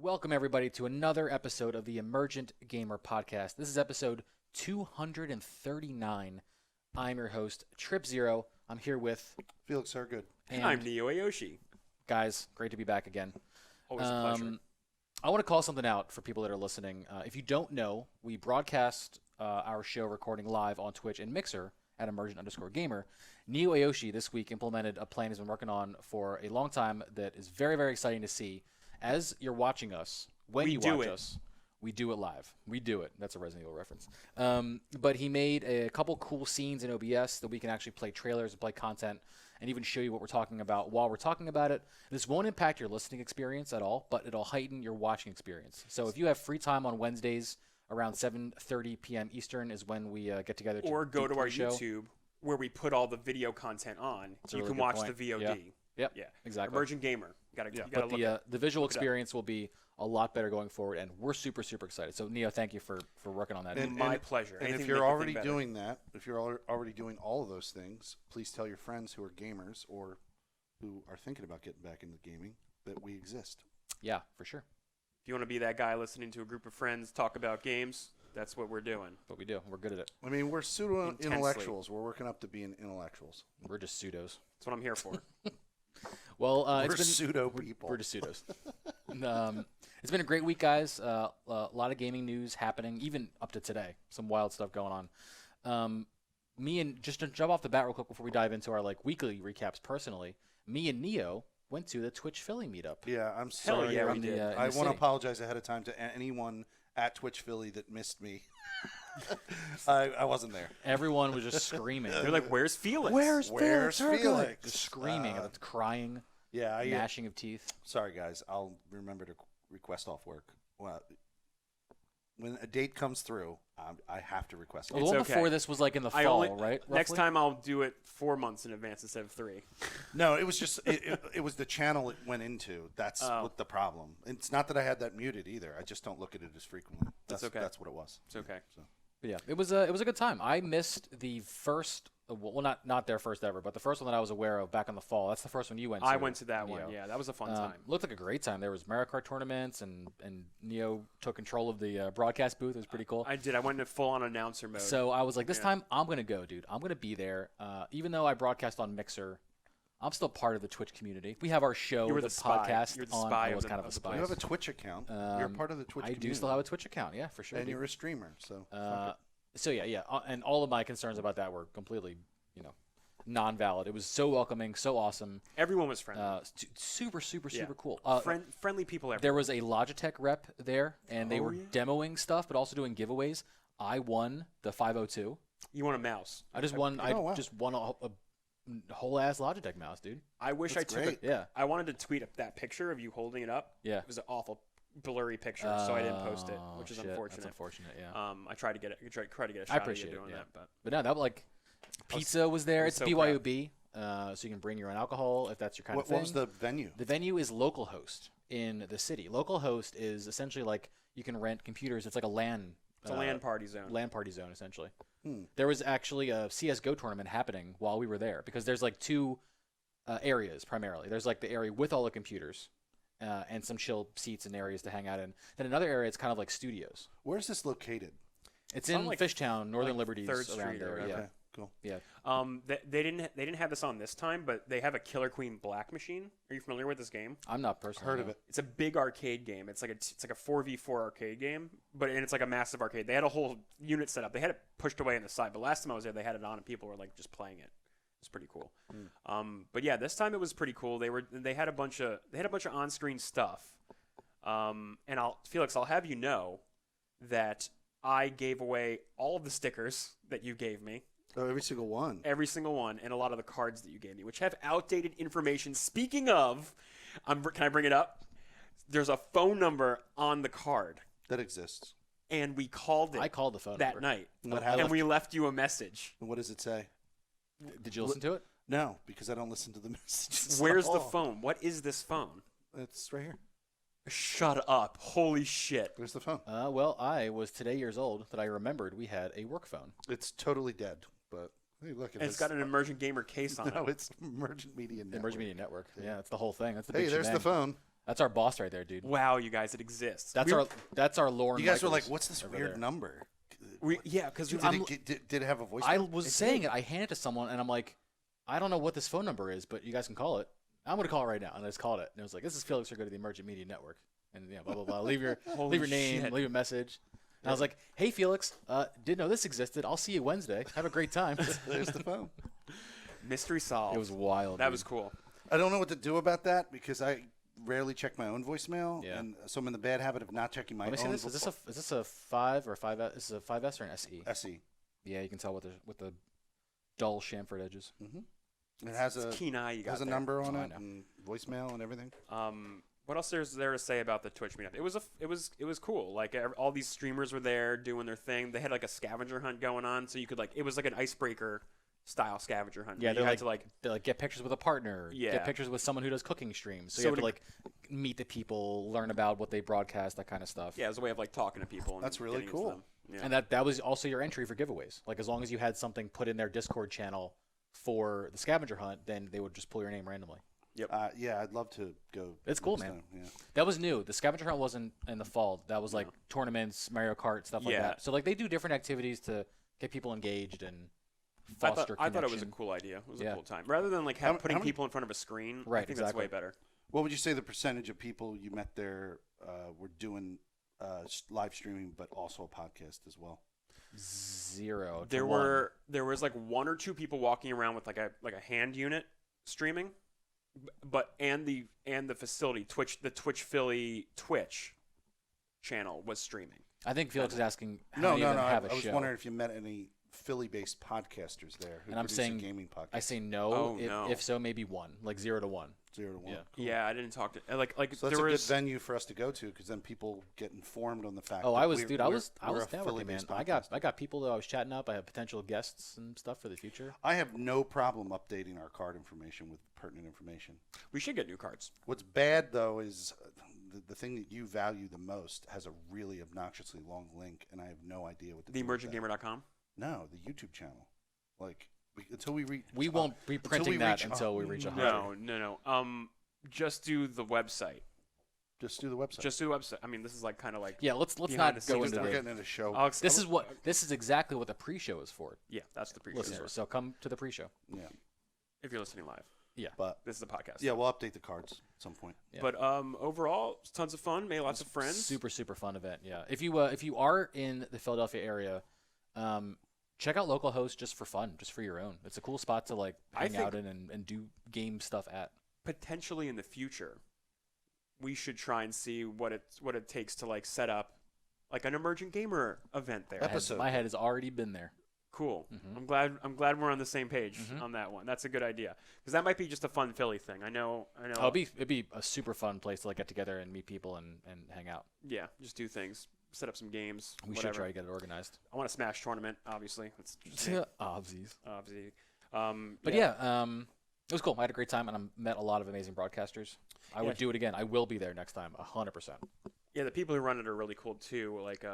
Welcome, everybody, to another episode of the Emergent Gamer Podcast. This is episode 239. I'm your host, Trip Zero. I'm here with Felix Hergood. And I'm Neo Ayoshi. Guys, great to be back again. Always a pleasure. I want to call something out for people that are listening. If you don't know, we broadcast our show recording live on Twitch and Mixer at Emergent_Gamer. Neo Ayoshi this week implemented a plan he's been working on for a long time that is very, very exciting to see. As you're watching us, when you watch us, we do it live. We do it. That's a Resident Evil reference. But he made a couple cool scenes in OBS that we can actually play trailers and play content and even show you what we're talking about while we're talking about it. This won't impact your listening experience at all, but it'll heighten your watching experience. So if you have free time on Wednesdays around 7:30 p.m. Eastern is when we get together. Or go to our show. YouTube where we put all the video content on. That's a you really can good watch point. the VOD. Yeah. Yep. Yeah. Exactly. Emergent Gamer. You gotta But look the visual look it up. experience will be a lot better going forward, and we're super, super excited. So, Neo, thank you for working on that. My pleasure. And Anything if to you're make the already thing better. doing that, if you're already doing all of those things, please tell your friends who are gamers or who are thinking about getting back into gaming that we exist. Yeah, for sure. If you want to be that guy listening to a group of friends talk about games, that's what we're doing. But we do. We're good at it. I mean, we're pseudo-intellectuals. We're working up to being intellectuals. We're just pseudos. That's what I'm here for. Well, We're it's been pseudo people. We're just pseudos. It's been a great week, guys. A lot of gaming news happening, even up to today. Some wild stuff going on. Me and just to jump off the bat real quick before we dive into our weekly recaps. Personally, me and Neo went to the Twitch Philly meetup. Yeah, I'm sorry. yeah, we in the, did. in the I want city. to apologize ahead of time to anyone at Twitch Philly that missed me. I wasn't there. Everyone was just screaming. They're like, "Where's Felix?" Where's Felix? Just screaming, crying, Yeah, gnashing of teeth. Sorry, guys. I'll remember to request off work. Well, when a date comes through, I have to request Well, off. the one okay. before this was in the fall, right? Next roughly? time I'll do it 4 months in advance instead of 3. No, it was just it was the channel it went into. That's what the problem. It's not that I had that muted either. I just don't look at it as frequently. That's okay. That's what it was. It's okay. So. But yeah, it was a good time. I missed the first, well, not their first ever, but the first one that I was aware of back in the fall. That's the first one you went to. I went to that one. Neo. Yeah, that was a fun time. Looked like a great time. There was Mario Kart tournaments, and Neo took control of the broadcast booth. It was pretty cool. I did. I went into full-on announcer mode. So I was like, this Yeah. time I'm going to go, dude. I'm going to be there. Even though I broadcast on Mixer, I'm still part of the Twitch community. We have our show, You were the the spy. podcast. You're the on, spy I of was the- kind of a of the spy. You have a Twitch account. You're part of the Twitch I community. do still have a Twitch account, yeah, for sure. And dude. you're a streamer, so. So yeah, and all of my concerns about that were completely, non-valid. It was so welcoming, so awesome, Everyone was friendly. super Yeah. cool. Friendly people everywhere. There was a Logitech rep there, and they Oh, were yeah? demoing stuff, but also doing giveaways. I won the 502. You want a mouse? I just won. Oh, wow. just won a whole ass Logitech mouse, dude. I wish That's I took great. it. Yeah, I wanted to tweet up that picture of you holding it up. yeah. It was an awful blurry picture, so I didn't post it, which is Shit, unfortunate. That's unfortunate. Yeah, I tried to get it. Try to get a I shot of appreciate you it. doing Yeah. that, But no, that pizza was there. I was It's so BYOB, so you can bring your own alcohol if that's your kind of What thing. was the venue? The venue is Localhost in the city. Localhost is essentially you can rent computers. It's like a LAN. it's a LAN party zone. LAN party zone, essentially. Hmm. There was actually a CS:GO tournament happening while we were there because there's two areas primarily. There's the area with all the computers and some chill seats and areas to hang out in. Then another area, it's kind of like studios. Where's this located? It's on, in like- Fishtown, Northern like Liberties, 3rd around Street or there. whatever. Yeah, Okay, cool. yeah. They didn't have this on this time, but they have a Killer Queen Black machine. Are you familiar with this game? I'm not personally. Heard of no. it. It's a big arcade game. It's like a 4v4 arcade game, and it's like a massive arcade. They had a whole unit set up. They had it pushed away on the side, but last time I was there, they had it on and people were just playing it. It's pretty cool. But yeah, this time it was pretty cool. They had a bunch of on-screen stuff. And Felix, I'll have you know that I gave away all of the stickers that you gave me. Oh, every single one. Every single one, and a lot of the cards that you gave me, which have outdated information. Speaking of, can I bring it up? There's a phone number on the card, That exists. and we called it I called the phone that number. night, What and happened? we left you a message. And what does it say? Did you listen to it? No, because I don't listen to the messages. Where's at the all. phone? What is this phone? It's right here. Shut up. Holy shit. Where's the phone? Well, I was today years old that I remembered we had a work phone. It's totally dead, but hey, look at And it's this. got an Emergent Gamer case on No, it. it's Emergent Media Network. Emergent Media Network. Yeah, that's the whole thing. That's the Hey, big there's the shebang. phone. That's our boss right there, dude. Wow, you guys, it exists. That's our Lauren. You guys were like, Michaels "What's this over weird there. number?" Yeah, because Did it have a voice? I was saying it. I handed it to someone, and I'm like, I don't know what this phone number is, but you guys can call it. I'm gonna call it right now, and I just called it. And it was like, this is Felix Rigo to the Emergent Media Network, and blah blah blah. Leave your name, shit. leave a message. And I was like, hey Felix, didn't know this existed. I'll see you Wednesday. Have a great time. There's the phone. mystery solved. It was wild. That dude. was cool. I don't know what to do about that because I rarely check my own voicemail, Yeah. and so I'm in the bad habit of not checking my Let me see own. this. Is this a 5 or 5S? This is a 5S or an SE? SE. Yeah, you can tell with the dull chamfered edges. It has a It's keen eye you got has a there. number on Oh, I it know. and voicemail and everything. What else is there to say about the Twitch meetup? It was cool. Like all these streamers were there doing their thing. They had like a scavenger hunt going on, so you could it was like an icebreaker style scavenger hunt. Yeah, you they're had like, to they get pictures with a partner. Yeah. Get pictures with someone who does cooking streams. So, So you have to- to meet the people, learn about what they broadcast, that kind of stuff. yeah, it was a way of talking to people. And That's really getting into cool. them. Yeah. And that was also your entry for giveaways. Like as long as you had something put in their Discord channel for the scavenger hunt, then they would just pull your name randomly. Yeah, I'd love to go. It's cool, next man. time, Yeah. That was new. The scavenger hunt wasn't in the fall. That was like tournaments, Mario Kart, stuff like Yeah. that. So they do different activities to get people engaged and I foster thought it was a connection. cool idea. It was Yeah. a cool time. Rather than How putting many- people in front of a screen, Right, I think exactly. that's way better. What would you say the percentage of people you met there were doing live streaming, but also a podcast as well? 0 to There 1. was like 1 or 2 people walking around with like a hand unit streaming, but and the facility the Twitch Philly Twitch channel was streaming. I think Felix is asking how No, many no, of no. them I have a was show. wondering if you met any Philly-based podcasters there who And I'm produce saying- a gaming podcast. I say no. Oh, if, no. if so, maybe 1, like 0 to 1. 0 to 1. Yeah. Cool. Yeah, I didn't talk to like So that's there a was good venue for us to go to because then people get informed on the fact. Oh, that I was we're- dude. I we're- was we're a networking, man. Philly-based I podcast. got people that I was chatting up. I have potential guests and stuff for the future. I have no problem updating our card information with pertinent information. we should get new cards. What's bad though is the thing that you value the most has a really obnoxiously long link, and I have no idea what to do with that. TheEmergentGamer.com. No, the YouTube channel. Like until we reach. We won't be until printing we that reach until we reach 100. No. Just do the website. Just do the website. Just do the website. I mean, this is like kind of like Yeah, let's behind not the go scenes into stuff. We're the. getting in a show. This is exactly what the pre-show is for. Yeah, that's the pre-show. Listeners, so come to the pre-show. Yeah, If you're listening live, but this is the podcast. yeah, we'll update the cards at some point. Yeah. But overall, it's tons of fun. Made lots of friends. Super fun event. Yeah. If you are in the Philadelphia area, check out Localhost just for fun, just for your own. It's a cool spot to like I hang out think- in and do game stuff at. Potentially in the future, we should try and see what it takes to like set up like an emergent gamer event there. Episode. My head has already been there. Cool. Mhm. I'm glad we're on the same page Mhm. on that one. That's a good idea because that might be just a fun Philly thing. I know. Oh, it'd be a super fun place to like get together and meet people and hang out. Yeah, just do things, set up some games. We whatever. should try to get it organized. I want a Smash tournament, obviously. That's just me, Obviously. obviously. But yeah, it was cool. I had a great time, and I met a lot of amazing broadcasters. I would do it again. I will be there next time, 100%. Yeah, the people who run it are really cool too. Like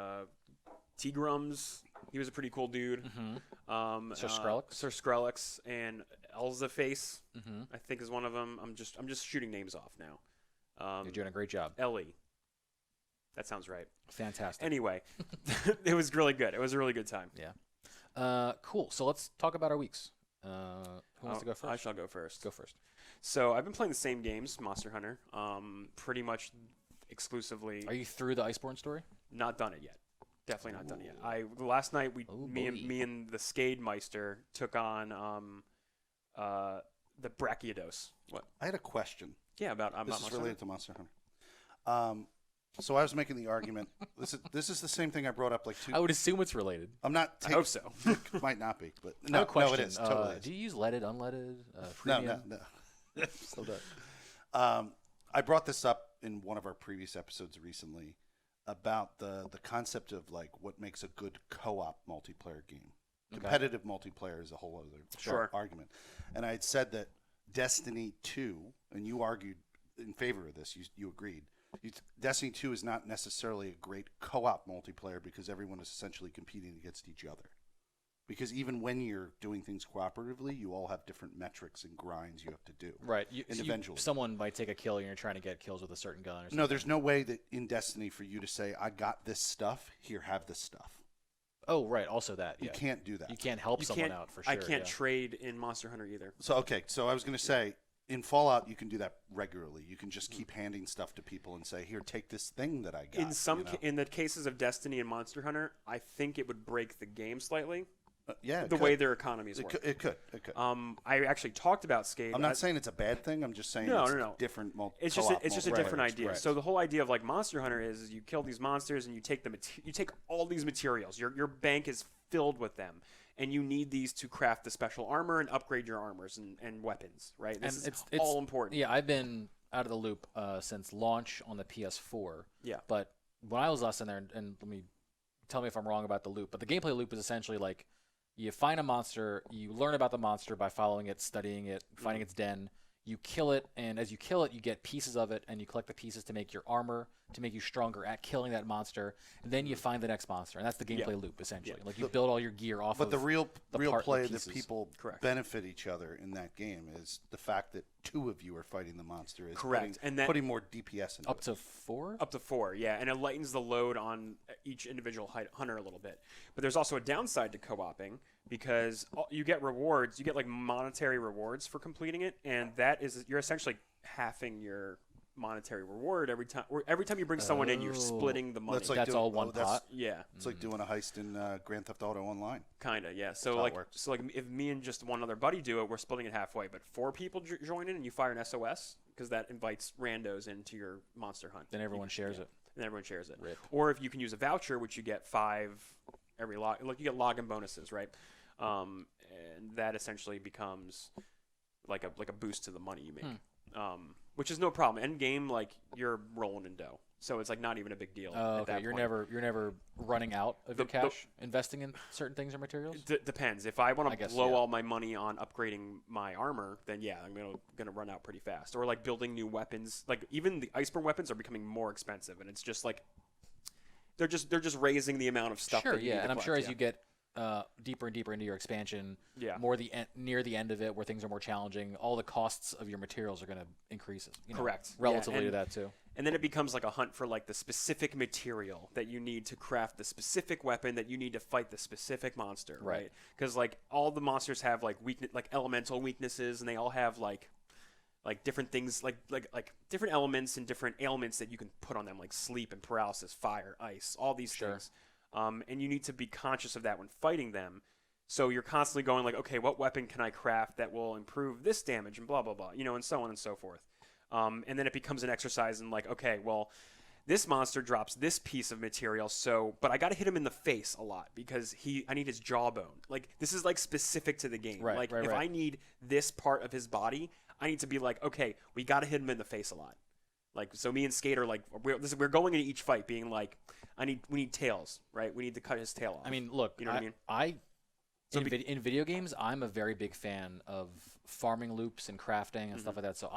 T Grums, he was a pretty cool dude. Sir Skrillex? Sir Skrillex, and Elza Face, Mm-hmm. I think is one of them. I'm just shooting names off now. You're doing a great job. Ellie, that sounds right. Fantastic. Anyway, it was really good. It was a really good time. Cool. So let's talk about our weeks. Who wants to go first? I shall go first. Go first. So I've been playing the same games, Monster Hunter, pretty much exclusively. Are you through the Iceborne story? Not done it yet. Definitely not done it yet. Last night Oh, me boy. and the Skademeister took on the Brachiodos. What? I had a question. Yeah, about This Monster is Hunter. related to Monster Hunter. So I was making the argument. This is the same thing I brought up like two. I would assume it's related. I'm not. I hope so. It might not be, but I no, have a question. no, it is. Totally is. Do you use leaded, unleaded, No, premium? no. Still does. I brought this up in one of our previous episodes recently about the concept of like what makes a good co-op multiplayer game. Okay. Competitive multiplayer is a whole other Sure. argument. And I had said that Destiny 2, and you argued in favor of this. You agreed. Destiny 2 is not necessarily a great co-op multiplayer because everyone is essentially competing against each other. Because even when you're doing things cooperatively, you all have different metrics and grinds you have to do. Right. Individually. Someone might take a kill and you're trying to get kills with a certain gun or something. No, there's no way that in Destiny for you to say, I got this stuff, here, have this stuff. Oh, right. Also that. You Yeah. can't do that. You can't help You someone can't- out for sure. I can't yeah. trade in Monster Hunter either. So, okay, so I was going to say, in Fallout, you can do that regularly. You can just keep handing stuff to people and say, here, take this thing that I got. In some you know? in the cases of Destiny and Monster Hunter, I think it would break the game slightly. Yeah, it The could. way their economies It work. could. It could. I actually talked about Skate. I'm not saying it's a bad thing. I'm just saying No, it's no, no. different. It's just a different idea. Right. So the whole idea of like Monster Hunter is you kill these monsters and you take you take all these materials. Your bank is filled with them, and you need these to craft the special armor and upgrade your armors and weapons. Right? This And is it's all important. Yeah, I've been out of the loop since launch on the PS4. Yeah. But when I was last in there, and let me tell me if I'm wrong about the loop, but the gameplay loop is essentially like you find a monster, you learn about the monster by following it, studying it, finding its den. You kill it, and as you kill it, you get pieces of it, and you collect the pieces to make your armor, to make you stronger at killing that monster. And then you find the next monster, and that's the gameplay loop essentially. Like you build all your gear off But of the real part- play pieces. that people Correct. benefit each other in that game is the fact that two of you are fighting the monster. Is Correct. Putting, And that- putting more DPS into up it. to 4. Up to 4, yeah, and it lightens the load on each individual hunter a little bit. But there's also a downside to co-oping because you get rewards, you get like monetary rewards for completing it, and that is you're essentially halving your monetary reward every time. Or every time you bring someone in, you're splitting the money. That's like That's doing- all one that's- pot. Yeah, It's like doing a heist in Grand Theft Auto Online. kind of. Yeah. how So it like, works. if me and just one other buddy do it, we're splitting it halfway. But 4 people join in, and you fire an SOS because that invites randos into your monster hunt. Then everyone shares it. And everyone shares it. Rip. Or if you can use a voucher, which you get 5 every log. Like you get login bonuses, right? And that essentially becomes like a boost to the money you make, which is no problem. End game, like you're rolling in dough, so it's like not even a big deal. Oh, at okay. that You're point. never running out of your The- cash investing in certain things or materials. Depends. If I want I to guess, blow yeah. all my money on upgrading my armor, then yeah, I'm gonna run out pretty fast. Or like building new weapons. Like even the Iceborne weapons are becoming more expensive, and it's just like they're just raising the amount of stuff. Sure, that you yeah, need to and I'm collect, sure as yeah. you get deeper and deeper into your expansion, Yeah. near the end of it, where things are more challenging, all the costs of your materials are going to increase. Correct. Yeah, Relatively to and- that too. And then it becomes like a hunt for like the specific material that you need to craft the specific weapon that you need to fight the specific monster, Right. right? Because like all the monsters have like like elemental weaknesses, and they all have like different things, like different elements and different ailments that you can put on them, like sleep and paralysis, fire, ice, all these Sure. things. And you need to be conscious of that when fighting them. So you're constantly going like, okay, what weapon can I craft that will improve this damage and blah blah blah, and so on and so forth. And then it becomes an exercise in like, okay, well, this monster drops this piece of material, but I got to hit him in the face a lot because I need his jawbone. Like this is like specific to the game. Right, like right, if right. I need this part of his body, I need to be like, okay, we got to hit him in the face a lot. Like so, me and Skate are like we're going into each fight being like, we need tails, right? We need to cut his tail off. I mean, look, You know what I mean? So in video games, I'm a very big fan of farming loops and crafting and stuff like that. So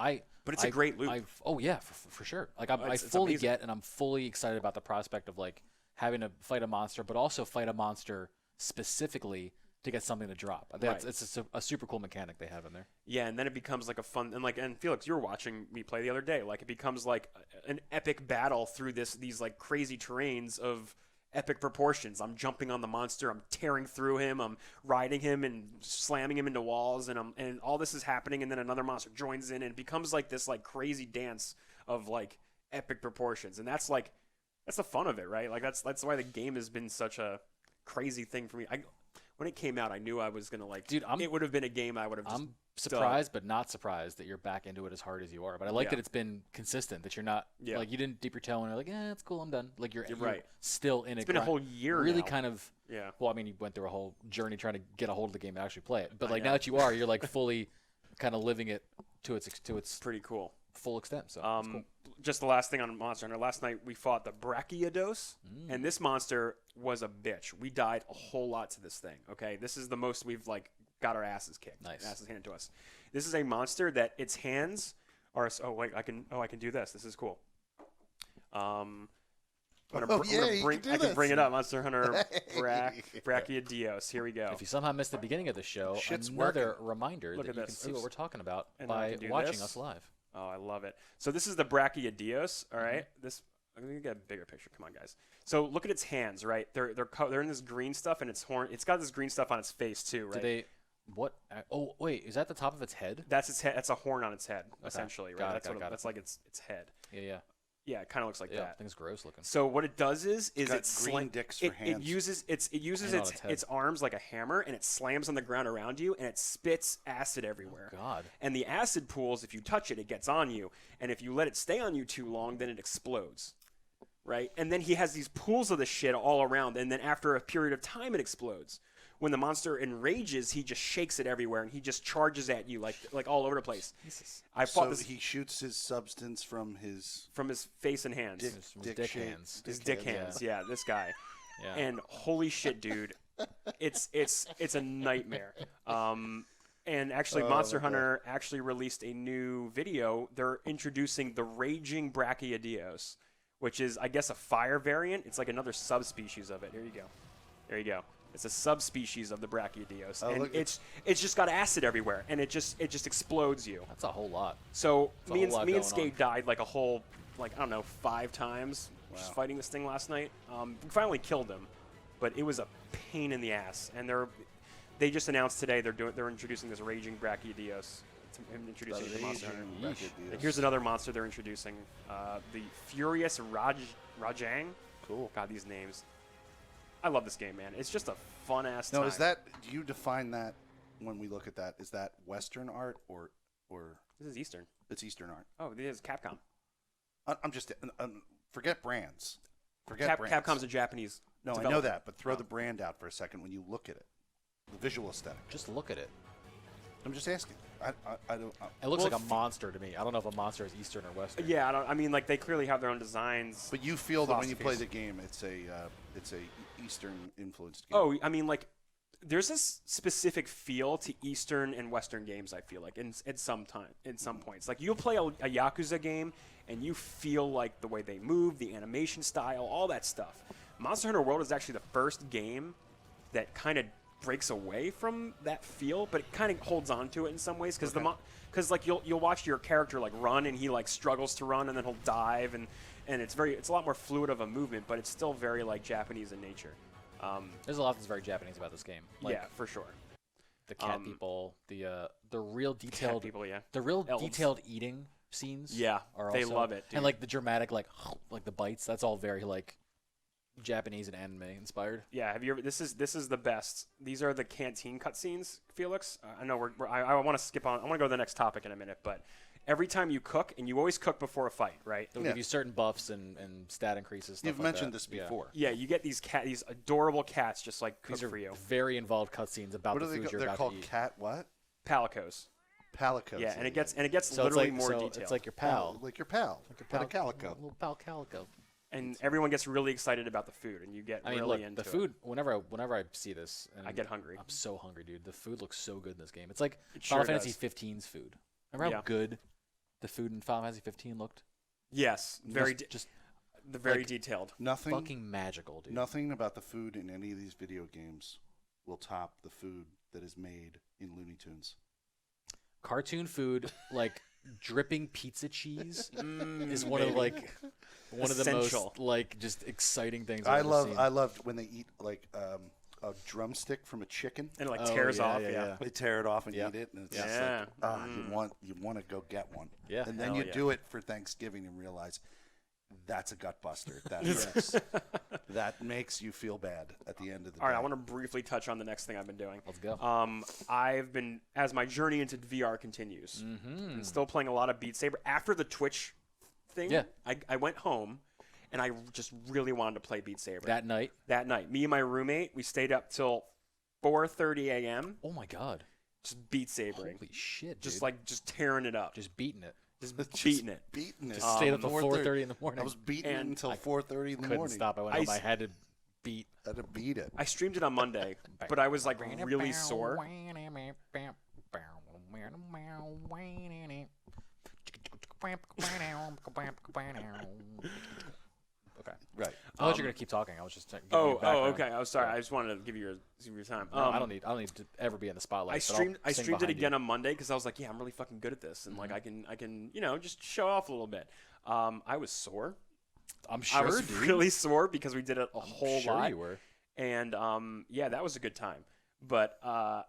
But it's a great loop. Oh yeah, for sure. Like I It's fully amazing. get, and I'm fully excited about the prospect of like having to fight a monster, but also fight a monster specifically to get something to drop. Right. It's a super cool mechanic they have in there. Yeah, and then it becomes like a fun and Felix, you were watching me play the other day. Like it becomes like an epic battle through these like crazy terrains of epic proportions. I'm jumping on the monster, I'm tearing through him, I'm riding him and slamming him into walls, and all this is happening, and then another monster joins in, and it becomes like this like crazy dance of like epic proportions, and that's the fun of it, right? Like that's why the game has been such a crazy thing for me. When it came out, I knew I was gonna like. Dude, it would have been a game I would have. I'm surprised, but not surprised that you're back into it as hard as you are. But I like Yeah. that it's been consistent. That you're not Yeah. like you didn't dip your toe and you're like, it's cool, I'm done. Like you're right. still in it. It's been a whole year Really now. kind of. Yeah. Well, I mean, you went through a whole journey trying to get a hold of the game and actually play it. But like know. now that you are, you're like fully kind of living it to its Pretty cool. full extent. So it's cool. Just the last thing on Monster Hunter. Last night we fought the Brachiodos, and this monster was a bitch. We died a whole lot to this thing. Okay, this is the most we've like got our asses kicked. Nice. Asses handed to us. This is a monster that its hands are. Oh wait, I can do this. This is cool. I'm Oh, gonna yeah, you bring, can do I can this. bring it up. Monster Hunter Hey. Brachiodeos. Here we go. If you somehow missed the beginning of the show, Shit's another reminder Look that at you can this. see what we're talking about And then I by can do watching this. us live. Oh, I love it. So this is the Brachiodeos. All right. This. I'm gonna get a bigger picture. Come on, guys. So look at its hands. Right. They're in this green stuff, and its horn. It's got this green stuff on its face too. Right. Did they? What? Oh, wait. Is that the top of its head? That's its head. That's a horn on its head, essentially. Right. Got it, That's got it, what. got it. That's like its head. Yeah. Yeah. It kind of looks like Yeah. I that. think it's gross looking. So what it does is got it green dicks for it hands. uses And on its its head. its arms like a hammer, and it slams on the ground around you, and it spits acid everywhere. God. And the acid pools, if you touch it, it gets on you, and if you let it stay on you too long, then it explodes. Right? And then he has these pools of the shit all around, and then after a period of time, it explodes. When the monster enrages, he just shakes it everywhere, and he just charges at you like all over the place. Jesus. I fought So this he shoots his substance from his from his face and hands. From his dick shape- hands. His dick hands, yeah, this guy. Yeah. And holy shit, dude, it's a nightmare. And actually, Oh, Monster my God. Hunter actually released a new video. They're introducing the Raging Brachiodeos, which is, I guess, a fire variant. It's like another subspecies of it. Here you go. There you go. It's a subspecies of the Brachiodeos, Oh, and look, it's just got acid everywhere, and it just explodes you. That's a whole lot. So a me whole and lot me and going Skate died like a whole, like, I don't know, 5 times just Wow. fighting this thing last night. We finally killed him, but it was a pain in the ass. And they just announced today they're introducing this Raging Brachiodeos. Introducing it to Monster Hunter. Brachiodeos. And here's another monster they're introducing, the Furious Rajang. Cool. God, these names. I love this game, man. It's just a fun ass No, time. is that? Do you define that when we look at that? Is that Western art or This is Eastern. it's Eastern art? Oh, this is Capcom. I'm just forget brands. Forget brands. Capcom's a Japanese. No, I know developer. that, but throw the brand out for a second when you look at it. The visual aesthetic. Just look at it. I'm just asking. I don't. It looks Well, like a monster to me. I don't know if a monster is Eastern or Western. Yeah, I mean, like they clearly have their own designs. But you feel that when you play Philosophies. the game, it's a Eastern influenced game. Oh, I mean, like there's this specific feel to Eastern and Western games. I feel like at some points, like you'll play a Yakuza game and you feel like the way they move, the animation style, all that stuff. Monster Hunter World is actually the first game that kind of breaks away from that feel, but it kind of holds on to it in some ways because because like you'll watch your character like run and he like struggles to run and then he'll dive and it's a lot more fluid of a movement, but it's still very like Japanese in nature. There's a lot that's very Japanese about this game. Like Yeah, for sure. the cat people, the real detailed People, yeah. the real Elves. detailed eating scenes. Yeah, are they also- love it, dude. And like the dramatic like the bites. That's all very like Japanese and anime inspired. Yeah, have you ever? This is the best. These are the canteen cutscenes, Felix. I know I want to skip on. I want to go to the next topic in a minute, but every time you cook, and you always cook before a fight, right? They'll Yeah. give you certain buffs and stat increases. Stuff You've like mentioned that. this Yeah. before. Yeah, you get these adorable cats just like cook These are for you. very involved cutscenes about What the are they? food you're They're about called to eat. cat what? Palicos. Palicos. Yeah, and it gets So it's literally like more so detailed. it's like your pal. Like your pal. Like your pet calico. Little pal calico. and everyone gets really excited about the food, and you get I mean, really look, into the it. food. Whenever I see this, and I get hungry. I'm so hungry, dude. The food looks so good in this game. It's like It Final sure Fantasy does. 15's food. Remember how Yeah. good the food in Final Fantasy 15 looked? Yes, very just very like- detailed. Nothing. fucking magical, dude. Nothing about the food in any of these video games will top the food that is made in Looney Tunes. Cartoon food, like dripping pizza cheese, is one baby. of like one of the Essential. most like just exciting things I I've ever love. seen. I loved when they eat like a drumstick from a chicken. And it like Oh, tears yeah, off. yeah, Yeah. yeah. They tear it off and Yeah. eat it, and it's Yeah. just Yeah. like, you want to go get one. Yeah. and then Hell you yeah. do it for Thanksgiving and realize that's a gut buster. That that makes you feel bad at the end of the All day. right, I want to briefly touch on the next thing I've been doing. Let's go. I've been, as my journey into VR continues, and still playing a lot of Beat Saber. After the Twitch thing, Yeah. I went home, and I just really wanted to play Beat Saber. That night. That night, me and my roommate, we stayed up till 4:30 a.m. Oh my god. just Beat Sabering, Holy shit, dude. just tearing it up, just beating it. just Just beating it. Beating it. Just stayed up till 4:30. 4:30 in the morning. I was beating it And until I 4:30 in the couldn't morning. stop. I went I home. I s- had to beat. I had to beat it. I streamed it on Monday, but I was like really sore. Okay. Right. thought you were gonna keep talking. I was just giving you Oh, background. okay. I was sorry. Yeah. I just wanted to give you your time. No, I don't need to ever be in the spotlight. I but I'll streamed sing it behind again you. on Monday because I was like, yeah, I'm really fucking good at this, and Mm-hmm. like I can just show off a little bit. I was sore. I'm sure, I was dude. really sore because we did it a whole sure lot. you were. And yeah, that was a good time. But I'll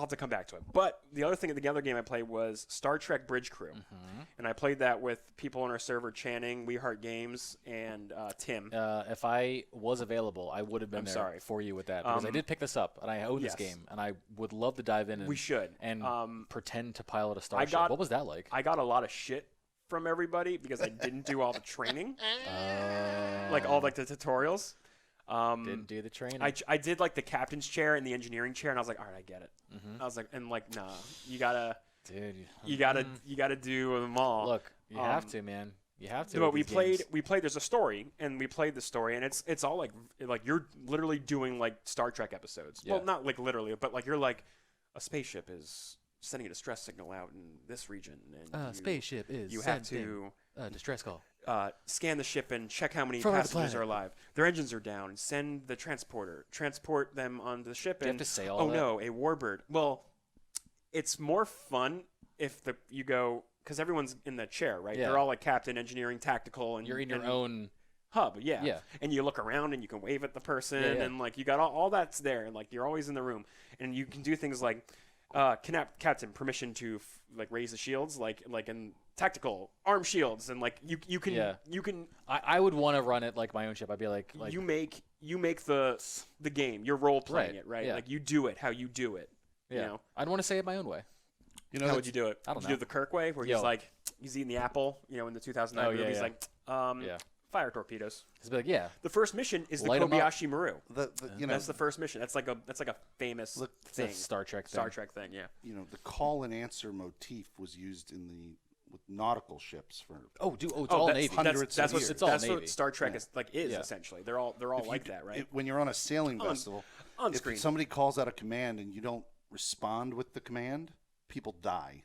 have to come back to it. But the other game I played was Star Trek Bridge Crew, and I played that with people on our server: Channing, We Heart Games, and Tim. If I was available, I would have been I'm there sorry. for you with that because I did pick this up and I own this yes. game and I would love to dive in. And, We should. and pretend to pilot a I starship. got- What was that like? I got a lot of shit from everybody because I didn't do all the training, like all like the tutorials. Didn't do the training. I did like the captain's chair and the engineering chair, and I was like, all right, I get it. I was like, and like, nah, you gotta do them all. Look, you have to, man. You have to. But with we these played. games. We played. There's a story, and we played the story, and it's all like you're literally doing like Star Trek episodes. Yeah. Well, not like literally, but like you're like a spaceship is sending a distress signal out in this region, and you, spaceship is. you have sending to distress call. scan the ship and check how many From another passengers planet. are alive. Their engines are down, and send the transport them onto the ship. Do you and have to say all oh that? no, a warbird. Well, it's more fun if you go because everyone's in the chair, right? Yeah. They're all like captain, engineering, tactical, and You're in your and own. hub, yeah. Yeah. And you look around and you can wave at the person, Yeah, yeah. and like you got all that's there, and like you're always in the room, and you can do things like, captain permission to like raise the shields, like in tactical arm shields, and like you can Yeah. you can I would want to run it like my own ship. I'd be like you make the game. You're role playing Right, it, right? yeah. Like you do it how you do it. yeah. You know? I'd want to say it my own way. You know, How that's- would you do it? I don't Would you know. do the Kirk way, where Yo. he's like he's eating the apple, in the 2009 Oh, movie. yeah, He's yeah. like, Yeah. fire torpedoes. Just be like, yeah. The first mission is the Light 'em up. Kobayashi Maru. you know, That's the first mission. That's like a famous Look, It's a thing. Star Trek thing. Star Trek thing, yeah. the call and answer motif was used with nautical ships for. Oh, dude. Oh, it's all that's, Navy. Hundreds That's of what years. It's all that's Navy. what Star Trek Yeah. is Yeah. essentially. They're all If you like d- that, right? When you're on a sailing On- vessel, on if screen. somebody calls out a command and you don't respond with the command, people die.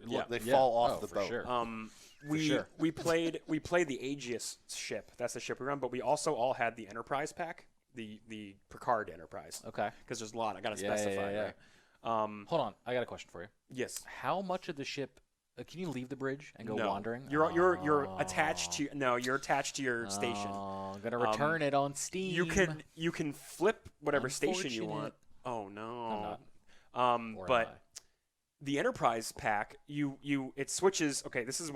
Yeah. They Yeah. fall off Oh, the for boat. sure. We sure. we played the Aegis ship. That's the ship we run. But we also all had the Enterprise pack, the Picard Enterprise, Okay. because there's a lot. I gotta Yeah, specify, yeah. right? Hold on. I got a question for you. Yes. How much of the ship? Can you leave the bridge and go No. wandering? You're attached to You're attached to your station. Oh, I'm gonna return it on Steam. You can flip whatever station you want. Unfortunate. Oh no. I'm not. Or am But I? the Enterprise pack, it switches. Okay, this is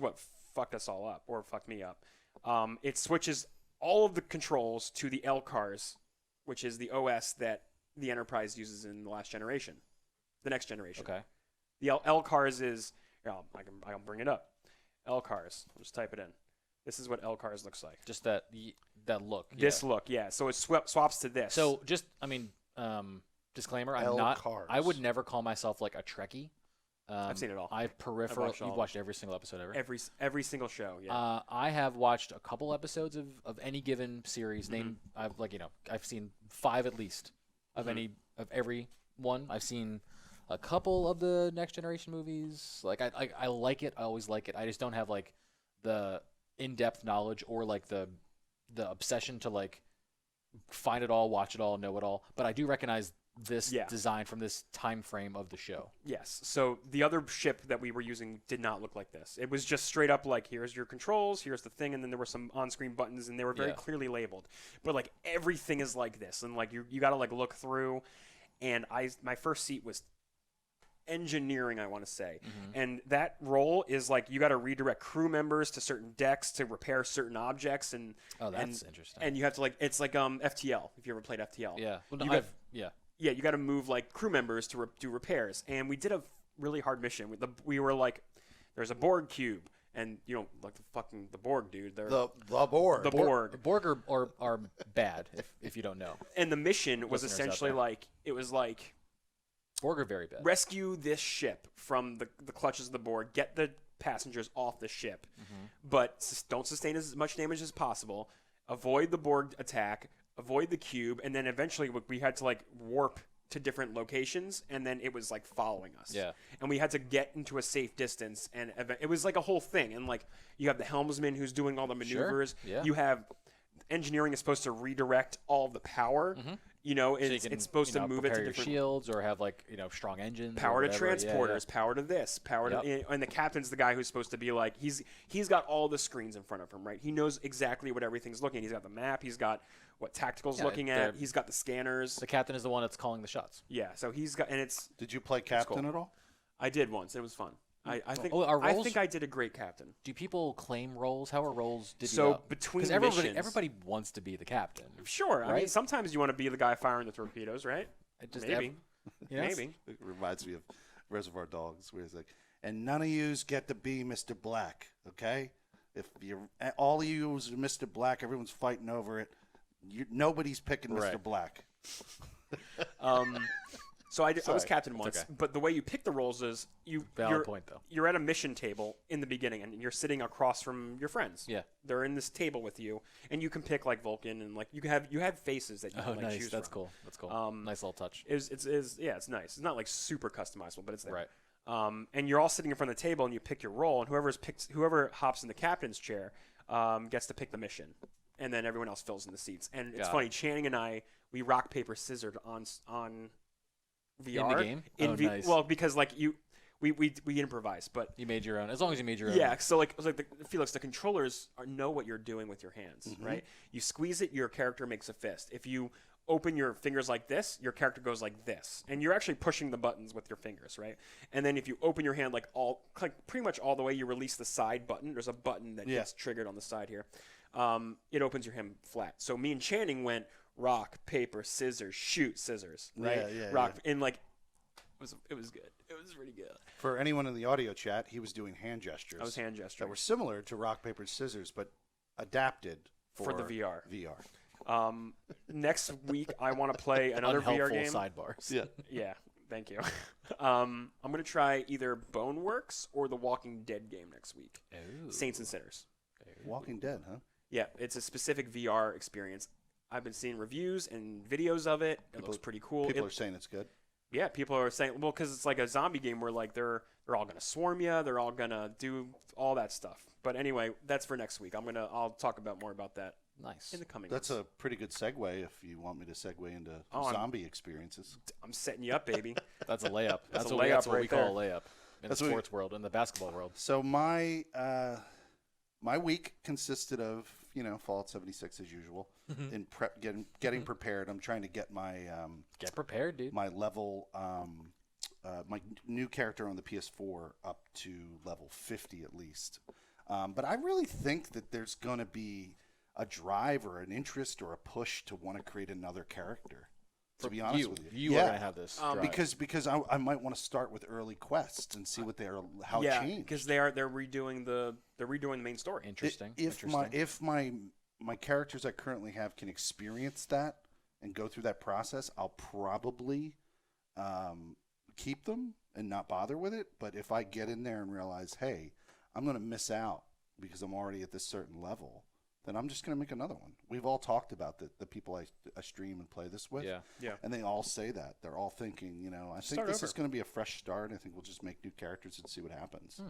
what fucked us all up, or fucked me up. It switches all of the controls to the LCARS, which is the OS that the Enterprise uses in the last generation, the next generation. Okay. The LCARS is. Here, I can bring it up. LCARS. I'll just type it in. This is what LCARS looks like. Just that look. This look, yeah. So it swaps to this. So just, disclaimer. I'm not. L-cars. I would never call myself like a Trekkie. I've seen it all. I've peripheral. watched all You've of watched every single episode ever. every single show, yeah. I have watched a couple episodes of any given series. Name I've I've seen 5 at least of every one. I've seen a couple of the Next Generation movies. Like I like it. I always like it. I just don't have like the in-depth knowledge or like the obsession to like find it all, watch it all, know it all. But I do recognize this Yeah. design from this time frame of the show. Yes. So the other ship that we were using did not look like this. It was just straight up like, here's your controls, here's the thing, and then there were some on-screen buttons, and they were very Yeah. clearly labeled. But like everything is like this, and like you got to like look through. And my first seat was engineering, I want to say, and that role is like you got to redirect crew members to certain decks to repair certain objects, and Oh, that's and, interesting. And you have to like it's like FTL if you ever played FTL. Yeah. Well, You no, got- yeah. you got to move like crew members to do repairs, and we did a really hard mission. We were like, there's a Borg cube, and you don't like the Borg, dude. They're The board. the Borg. Borg are bad if you don't know. And the mission was Listeners out essentially there. like it was like Borg are very bad. rescue this ship from the clutches of the Borg, get the passengers off the ship, but don't sustain as much damage as possible. Avoid the Borg attack. Avoid the cube, and then eventually we had to like warp to different locations, and then it was like following us. Yeah. And we had to get into a safe distance, and it was like a whole thing. And like you have the helmsman who's doing all the Sure. maneuvers. Yeah. You have engineering is supposed to redirect all of the power. You know, So you it's can, it's supposed you to know, move it to prepare your different shields or have like strong engines. or power to whatever. Yeah, transporters, power to this, power to, and the captain's the guy who's supposed to be like he's got all the screens in front of him, right? He knows exactly what everything's looking. He's got the map. He's got what tactical's Yeah, looking at. He's got the scanners. The captain is the one that's calling the shots. Yeah, so he's got, and it's. Did you play captain cool. at all? I did once. It was fun. I think. Oh, are I roles- think I did a great captain. Do people claim roles? How are roles divvied So up? between 'Cause missions, everybody wants to be the captain. Sure. I mean, Right? sometimes you want to be the guy firing the torpedoes, right? It just Maybe. Yes. Maybe. It reminds me of Reservoir Dogs, where it's like, and none of yous get to be Mr. Black, okay? If you all of you is Mr. Black, everyone's fighting over it. Nobody's picking Mr. Right. Black. So I was Sorry. captain once, okay. but the way you pick the roles is Valid you're, point, though. You're at a mission table in the beginning, and you're sitting across from your friends. Yeah. They're in this table with you, and you can pick like Vulcan, and like you have faces that you Oh, can like nice. choose That's from. cool. That's cool. Nice little touch. It's yeah, it's nice. It's not like super customizable, but it's there. Right. And you're all sitting in front of the table, and you pick your role, and whoever hops in the captain's chair gets to pick the mission, and then everyone else fills in the seats. And it's Got funny, Channing and I, we rock paper scissored on VR In the game? Oh, nice. Well, because like we improvise, but You made your own. As long as you made your own. yeah. So like Felix, the controllers know what you're doing with your hands, Mm-hmm. right? You squeeze it, your character makes a fist. If you open your fingers like this, your character goes like this, and you're actually pushing the buttons with your fingers, right? And then if you open your hand like pretty much all the way, you release the side button. There's a button that gets triggered on the side here. It opens your hand flat. So me and Channing went rock, paper, scissors, shoot, scissors, right? Yeah, rock, and like it was good. It was really good. For anyone in the audio chat, he was doing hand gestures. I was hand that gesturing were similar to rock, paper, scissors, but adapted for the VR. VR. Next week, I want to play another VR Unhelpful game. sidebars. Yeah. Yeah, thank you. I'm going to try either Boneworks or the Walking Dead game next week. Ooh. Saints and Sinners. Walking Dead, huh? Yeah, it's a specific VR experience. I've been seeing reviews and videos of it. It looks pretty cool. People are saying it's good. Yeah, people are saying, well, because it's like a zombie game where like they're all going to swarm you. They're all going to do all that stuff. But anyway, that's for next week. I'll talk about more about that Nice. in the coming That's months. a pretty good segue if you want me to segue into I'm- zombie experiences. I'm setting you up, baby. That's a layup. That's a what, layup what we right call a layup in That's the what we- sports world, in the basketball world. So my week consisted of Fallout 76 as usual, in prep, getting prepared. I'm trying to get my Get prepared, dude. my level my new character on the PS4 up to level 50 at least. But I really think that there's going to be a drive or an interest or a push to want to create another character. To be honest with you, You are gonna have this drive. because I might want to start with early quests and see what how it Yeah, changed. because they're redoing the main story. Interesting. If my characters I currently have can experience that and go through that process, I'll probably keep them and not bother with it. But if I get in there and realize, hey, I'm going to miss out because I'm already at this certain level, then I'm just going to make another one. We've all talked about the people I stream and play this with. Yeah. And they all say that. They're all thinking, I think Start this over. is going to be a fresh start. I think we'll just make new characters and see what happens.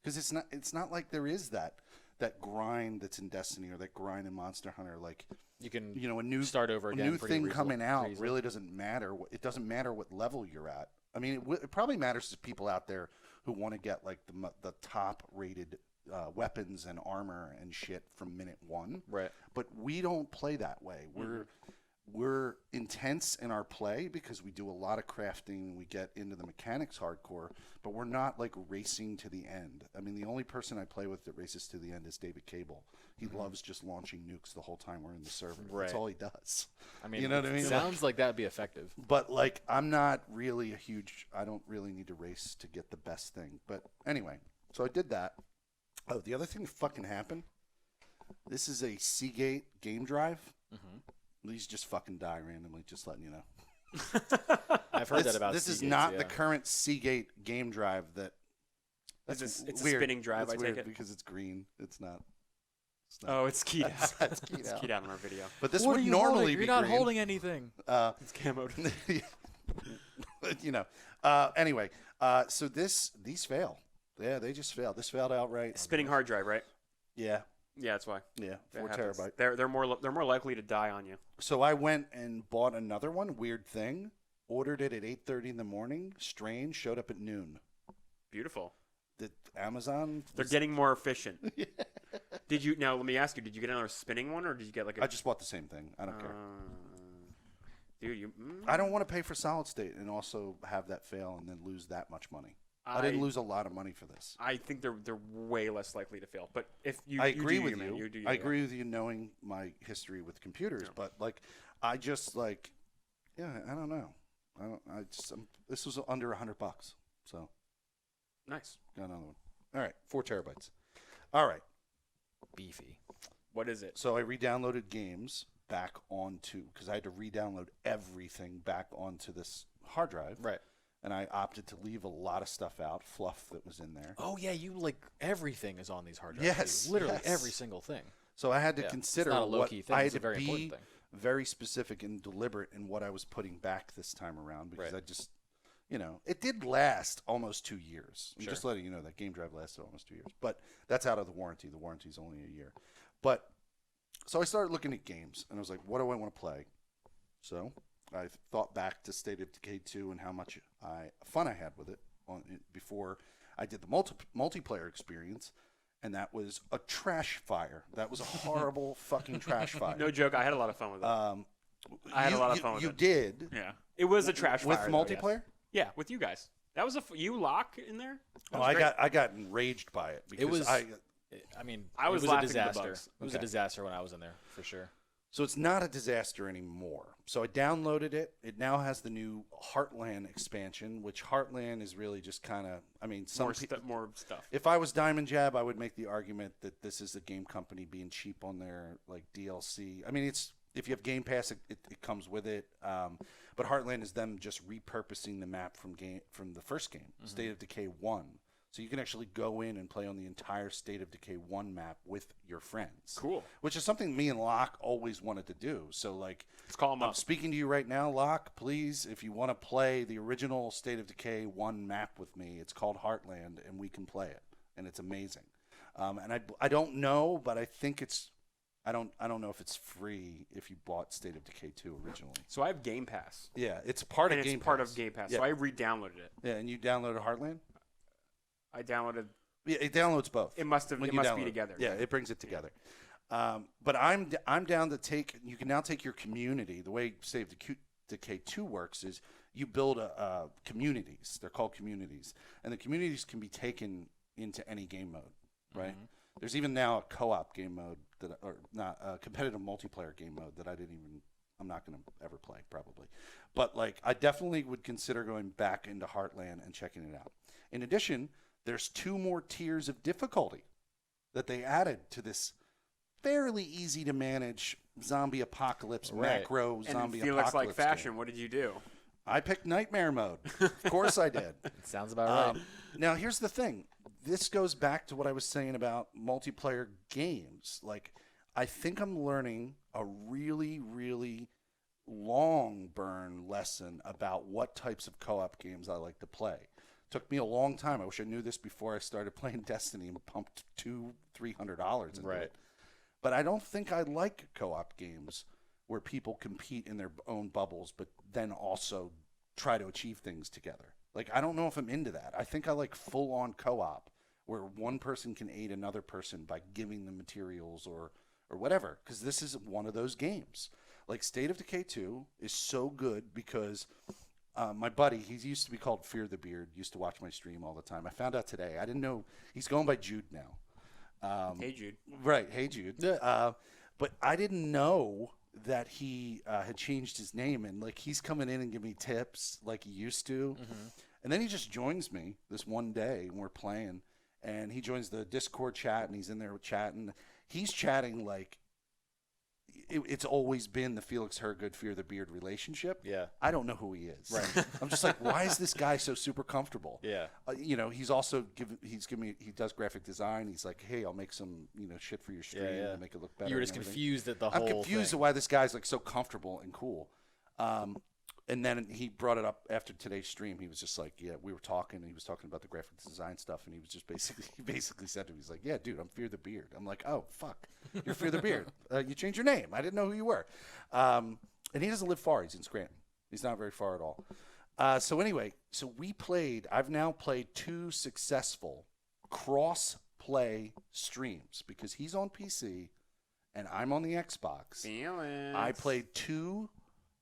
Because it's not like there is that grind that's in Destiny or that grind in Monster Hunter. Like, You can a new start over again. a new pretty thing easily- coming out pretty easily. really doesn't matter. It doesn't matter what level you're at. I mean, it probably matters to people out there who want to get like the top rated weapons and armor and shit from minute one. Right. But we don't play that way. We're intense in our play because we do a lot of crafting and we get into the mechanics hardcore, but we're not like racing to the end. I mean, the only person I play with that races to the end is David Cable. He loves just launching nukes the whole time we're in the server. That's Right. all he does. I mean, you know what I mean? Sounds like that'd be effective. But like, I'm not really I don't really need to race to get the best thing. But anyway, so I did that. Oh, the other thing that fucking happened. This is a Seagate game drive. These just fucking die randomly. Just letting you know. I've heard that about. This is Seagates, not yeah. the current Seagate game drive that. It's a weird. spinning drive, It's I take weird it? because it's green. It's not. Oh, it's keyed out. It's keyed It's out. keyed out on our video. But this What would are you normally holding? be You're not green. holding anything. It's camoed. Anyway, so these fail. Yeah, they just fail. This failed outright. Spinning hard drive, right? Yeah. Yeah, that's why. Yeah, That 4 happens. terabyte. They're more likely to die on you. So I went and bought another one. Weird thing. Ordered it at 8:30 in the morning. Strange. Showed up at noon. Beautiful. The Amazon. They're getting more efficient. Did you now? Let me ask you. Did you get another spinning one, or did you get like a? I just bought the same thing. I don't care. Dude, you. I don't want to pay for solid state and also have that fail and then lose that much money. I didn't lose a lot of money for this. I think they're way less likely to fail. But if you, I you agree do with you, man. you. You do you, I yeah. agree with you knowing my history with computers, but like, I just like, yeah, I don't know. This was under $100, so Nice. got another one. All right, 4 terabytes. All right, Beefy. What is it? so I re-downloaded games back onto because I had to re-download everything back onto this hard drive, Right. and I opted to leave a lot of stuff out, fluff that was in there. Oh yeah, you like everything is on these hard drives. Yes, Literally yes. every single thing. So I had to Yeah, consider it's not a what low-key thing. I had It's a to very be important thing. very specific and deliberate in what I was putting back this time around because Right. I just, it did last almost 2 years. I'm Sure. just letting you know that game drive lasted almost 2 years, but that's out of the warranty. The warranty's only a year. But so I started looking at games and I was like, what do I want to play? So I thought back to State of Decay 2 and how much fun I had with it before I did the multiplayer experience. And that was a trash fire. That was a horrible fucking trash fire. No joke. I had a lot of fun with it. I had a lot of fun with You it. did Yeah. It was a trash with fire, though, yes. multiplayer. Yeah, with you guys. That was you lock in there. That Oh, was I great. got enraged by it because It was. I mean, I was it was a laughing at the disaster. bugs. It was a Okay. disaster when I was in there for sure. So it's not a disaster anymore. So I downloaded it. It now has the new Heartland expansion, which Heartland is really just kind of. I mean, more stuff. If I was Diamond Jab, I would make the argument that this is a game company being cheap on their like DLC. I mean, it's if you have Game Pass, it comes with it. But Heartland is them just repurposing the map from the first game, State of Decay 1. So you can actually go in and play on the entire State of Decay 1 map with your friends. Cool. Which is something me and Locke always wanted to do. So like, Let's call them I'm up. speaking to you right now, Locke. Please, if you want to play the original State of Decay 1 map with me, it's called Heartland, and we can play it, and it's amazing. And I don't know, but I think it's I don't know if it's free if you bought State of Decay 2 originally. So I have Game Pass. Yeah, it's part And of Game it's part Pass. of Game Pass. Yeah. So I re-downloaded it. Yeah, and you downloaded Heartland. I downloaded. Yeah, it downloads both. It must have. when It you must be download it. together. Yeah, it brings it together. But I'm down to take. You can now take your community. The way Save Decay 2 works is you build communities. They're called communities, and the communities can be taken into any game mode. Right. Mm-hmm. There's even now a co-op game mode or not a competitive multiplayer game mode that I'm not going to ever play probably. But like I definitely would consider going back into Heartland and checking it out. In addition, there's 2 more tiers of difficulty that they added to this fairly easy to manage zombie apocalypse Right. macro And zombie in Felix like apocalypse fashion, game. what did you do? I picked nightmare mode. Of course I did. It sounds about right. Now, here's the thing. This goes back to what I was saying about multiplayer games. Like, I think I'm learning a really, really long burn lesson about what types of co-op games I like to play. Took me a long time. I wish I knew this before I started playing Destiny and pumped $200-$300 into Right. it. But I don't think I like co-op games where people compete in their own bubbles, but then also try to achieve things together. Like, I don't know if I'm into that. I think I like full-on co-op where one person can aid another person by giving them materials or whatever, because this is one of those games. Like, State of Decay 2 is so good because my buddy, he used to be called Fear the Beard, used to watch my stream all the time. I found out today. I didn't know. He's going by Jude now. Hey, Jude. Right. Hey, Jude. Yeah. But I didn't know that he had changed his name, and like he's coming in and giving me tips like he used to. Mm-hmm. And then he just joins me this one day, and we're playing, and he joins the Discord chat, and he's in there chatting. He's chatting like it's always been the Felix Hergood Fear the Beard relationship. Yeah. I don't know who he is. Right. I'm just like, why is this guy so super comfortable? Yeah. He's also he does graphic design. He's like, hey, I'll make some shit for your stream yeah. to make it look better. You were and just everything. confused at the I'm whole confused thing. at why this guy's like so comfortable and cool. And then he brought it up after today's stream. He was just like, yeah, we were talking. And he was talking about the graphic design stuff. And he was just basically said to me, he's like, yeah, dude, I'm Fear the Beard. I'm like, oh, fuck. You're Fear the Beard. You changed your name. I didn't know who you were. And he doesn't live far. He's in Scranton. He's not very far at all. So anyway, I've now played 2 successful cross-play streams because he's on PC and I'm on the Xbox. Feelings. I played 2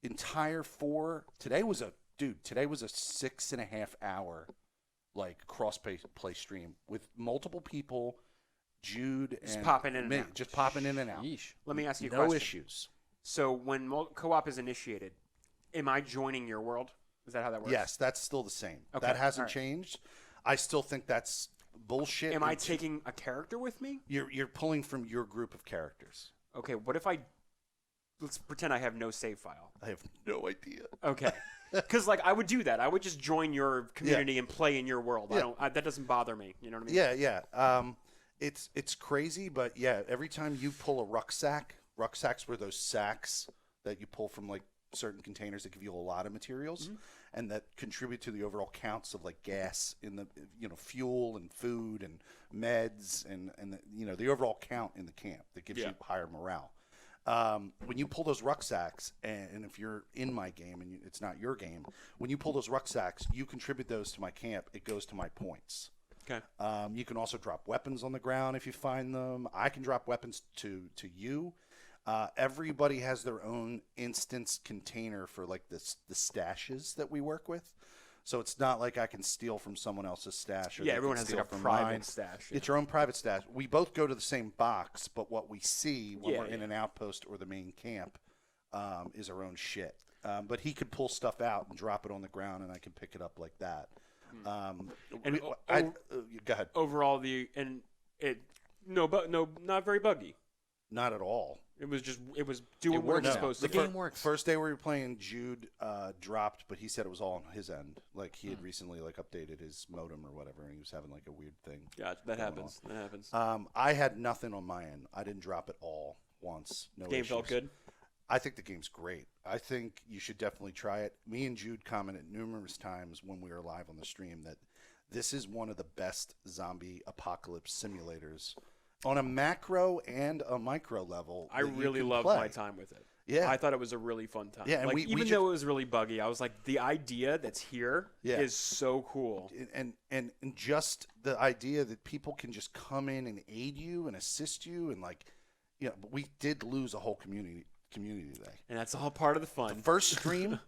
entire 4. Today was a 6.5 hour like cross-play stream with multiple people, Jude Just and popping in and me, out. just popping in and out. Yeesh. Let me ask you a No question. issues. So when co-op is initiated, am I joining your world? Is that how that works? Yes, that's still the same. Okay, That hasn't all right. changed. I still think that's bullshit. Am I taking a character with me? You're pulling from your group of characters. Okay, what if let's pretend I have no save file. I have no idea. Okay. Because I would do that. I would just join your community and play in your world. Yeah. That doesn't bother me. You know what I mean? Yeah. It's crazy, but yeah, every time you pull a rucksacks were those sacks that you pull from like certain containers that give you a lot of materials and that contribute to the overall counts of like gas in the fuel and food and meds and the overall count in the camp that gives you higher morale. When you pull those rucksacks, and if you're in my game and it's not your game, when you pull those rucksacks, you contribute those to my camp. It goes to my points. Okay. You can also drop weapons on the ground if you find them. I can drop weapons to you. Everybody has their own instance container for like the stashes that we work with. So it's not like I can steal from someone else's stash. Or Yeah, they everyone can has like steal a from private mine. stash. It's your own private stash. We both go to the same box, but what we see when Yeah, we're in yeah. an outpost or the main camp is our own shit. But he could pull stuff out and drop it on the ground, and I can pick it up like that. And go ahead. Overall, not very buggy. Not at all. It was doing It what works it's now. supposed The to. game works. First day we were playing, Jude dropped, but he said it was all on his end. Like he had recently like updated his modem or whatever, and he was having like a weird thing. Yeah, that going happens. That happens. I had nothing on my end. I didn't drop it all once. No Game issues. felt good. I think the game's great. I think you should definitely try it. Me and Jude commented numerous times when we were live on the stream that this is one of the best zombie apocalypse simulators on a macro and a micro level. I that you really can loved play. my time with it. Yeah. I thought it was a really fun time. Yeah, and like, we even just- though it was really buggy, I was like, the idea that's here is Yeah. so cool. And just the idea that people can just come in and aid you and assist you and like, but we did lose a whole community today. And that's all part of the fun. First stream.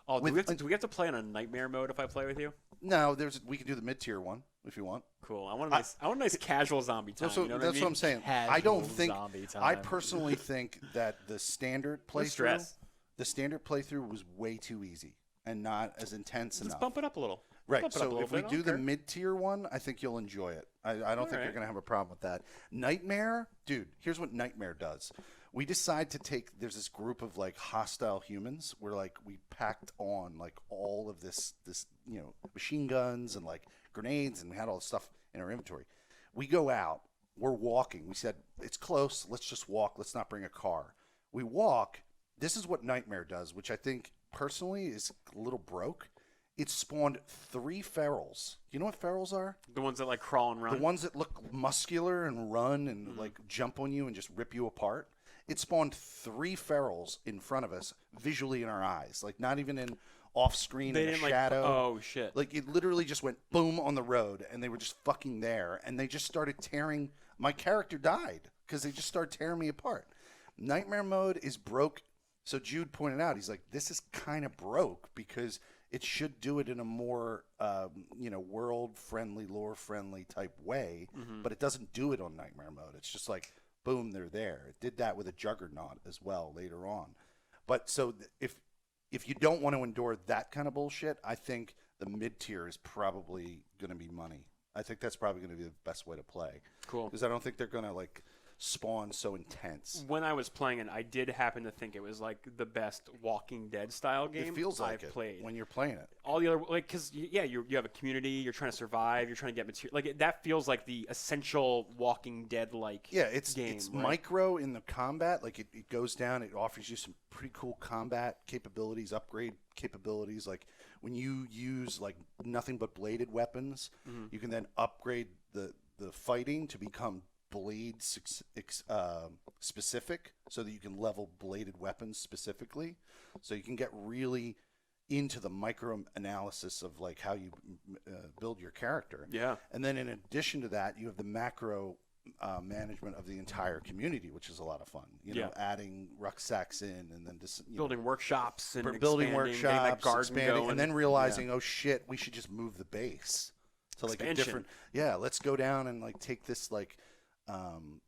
Oh, do we have to play on a nightmare mode if I play with you? No, we can do the mid-tier one if you want. Cool. I want a nice casual zombie time. That's what, you know that's what I what mean? I'm saying. Casual I don't think. zombie I time. personally think that the standard No playthrough, stress. was way too easy and not as intense Let's enough. bump it up a little. Right. Bump it up a So little if we bit. do the Okay. mid-tier one, I think you'll enjoy it. I don't think right. you're gonna have a problem with that. Nightmare, dude. Here's what Nightmare does. We decide to take. There's this group of like hostile humans where like we packed on like all of this machine guns and like grenades and we had all this stuff in our inventory. We go out. We're walking. We said it's close. Let's just walk. Let's not bring a car. We walk. This is what Nightmare does, which I think personally is a little broke. It spawned 3 ferals. You know what ferals are? The ones that like crawl and run. The ones that look muscular and run and like jump on you and just rip you apart. It spawned 3 ferals in front of us, visually in our eyes, like not even in off screen They in a didn't shadow. Oh shit. Like it literally just went boom on the road, and they were just fucking there, and they just started tearing. My character died because they just started tearing me apart. Nightmare mode is broke. So Jude pointed out, he's like, this is kind of broke because it should do it in a more, world friendly, lore friendly type way, but it doesn't do it on Nightmare mode. It's just like, boom, they're there. It did that with a Juggernaut as well later on. But so if you don't want to endure that kind of bullshit, I think the mid tier is probably going to be money. I think that's probably going to be the best way to play. Cool. Because I don't think they're going to like spawn so intense. When I was playing it, I did happen to think it was like the best Walking Dead style game It feels like I've it played. when you're playing it. All the other, like, because you have a community, you're trying to survive, you're trying to get material. Like that feels like the essential Walking Dead like. Yeah, it's game, it's right? micro in the combat. Like it goes down. It offers you some pretty cool combat capabilities, upgrade capabilities. Like when you use like nothing but bladed weapons, you can then upgrade the fighting to become blade specific, so that you can level bladed weapons specifically. So you can get really into the micro analysis of like how you build your character. Yeah. And then in addition to that, you have the macro management of the entire community, which is a lot of fun. You know, adding rucksacks in, and then just Building workshops and building expanding, getting that workshops, garden expanding, going. and then realizing, oh shit, we should just move the base. So like a Expansion. different, let's go down and like take this like,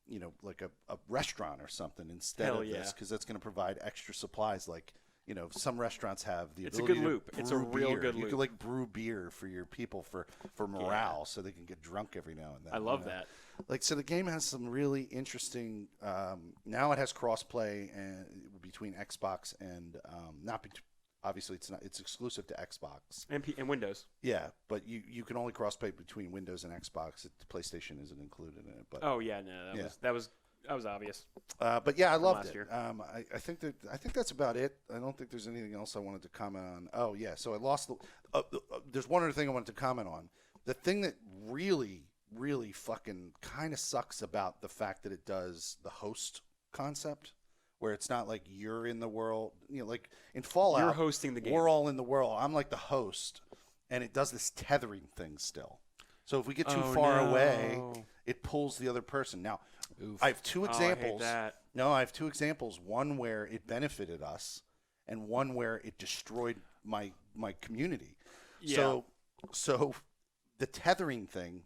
you know, like a restaurant or something instead Hell of this, yeah. because that's going to provide extra supplies. Like, you know, some restaurants have the It's a ability good to loop. It's a brew real beer. good You loop. can like brew beer for your people for morale, so they can get drunk every now and then. I love you know? that. Like, so the game has some really interesting. Now it has crossplay and between Xbox and obviously it's not. It's exclusive to Xbox. And Windows. Yeah, but you can only crossplay between Windows and Xbox. PlayStation isn't included in it. But Oh yeah, no, that was obvious. but yeah, I loved last it. year. I think that's about it. I don't think there's anything else I wanted to comment on. Oh yeah, so I lost the. There's one other thing I wanted to comment on. The thing that really fucking kind of sucks about the fact that it does the host concept, where it's not like you're in the world. You know, like in Fallout, You're hosting the game. We're all in the world. I'm like the host, and it does this tethering thing still. So if we get too far away, it pulls the other person. Now, I have two examples. I hate that. No, I have two examples. One where it benefited us, and one where it destroyed my community. Yeah. So the tethering thing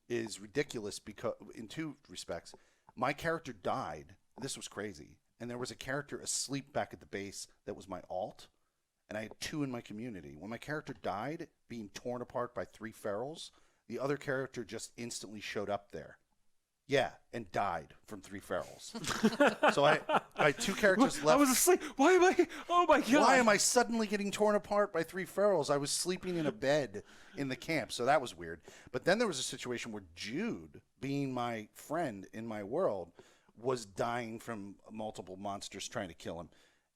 is ridiculous because in two respects. My character died. This was crazy. And there was a character asleep back at the base that was my alt, and I had two in my community. When my character died, being torn apart by 3 ferals, the other character just instantly showed up there. Yeah, and died from 3 ferals. So I had 2 characters left. I was asleep. Why am I? Oh my god! Why am I suddenly getting torn apart by 3 ferals? I was sleeping in a bed in the camp, so that was weird. But then there was a situation where Jude, being my friend in my world, was dying from multiple monsters trying to kill him.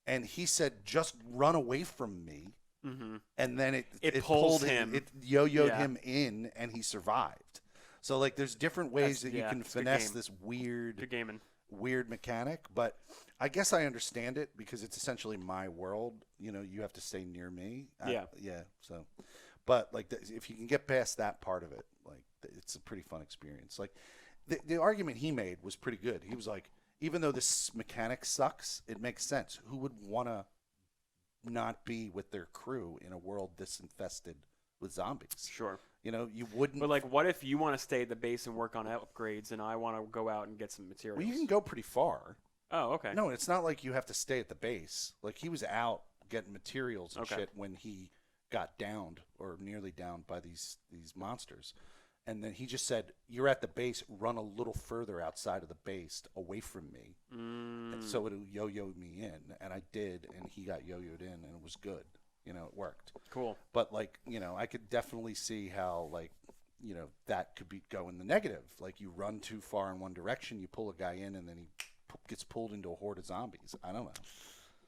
And he said, just run away from me. Mm-hmm. And then It pulled pulls him. It yo-yoed Yeah. him in, and he survived. So, like, there's different ways that you can it's a good finesse game. this weird Good gaming. mechanic, but I guess I understand it because it's essentially my world. You know, you have to stay near me. Yeah. So, but like, if you can get past that part of it, like, it's a pretty fun experience. Like, the argument he made was pretty good. He was like, even though this mechanic sucks, it makes sense. Who would want to not be with their crew in a world this infested with zombies? Sure. You know, you wouldn't. But like, what if you want to stay at the base and work on upgrades, and I want to go out and get some materials? Well, you can go pretty far. Oh, okay. No, it's not like you have to stay at the base. Like, he was out getting materials and Okay. shit when he got downed or nearly downed by these monsters. And then he just said, "You're at the base. Run a little further outside of the base, away from me, and so it'll yo-yo me in." And I did, and he got yo-yoed in, and it was good. You know, it worked. Cool. But like, you know, I could definitely see how, like, you know, that could go in the negative. Like, you run too far in one direction, you pull a guy in, and then he gets pulled into a horde of zombies. I don't know.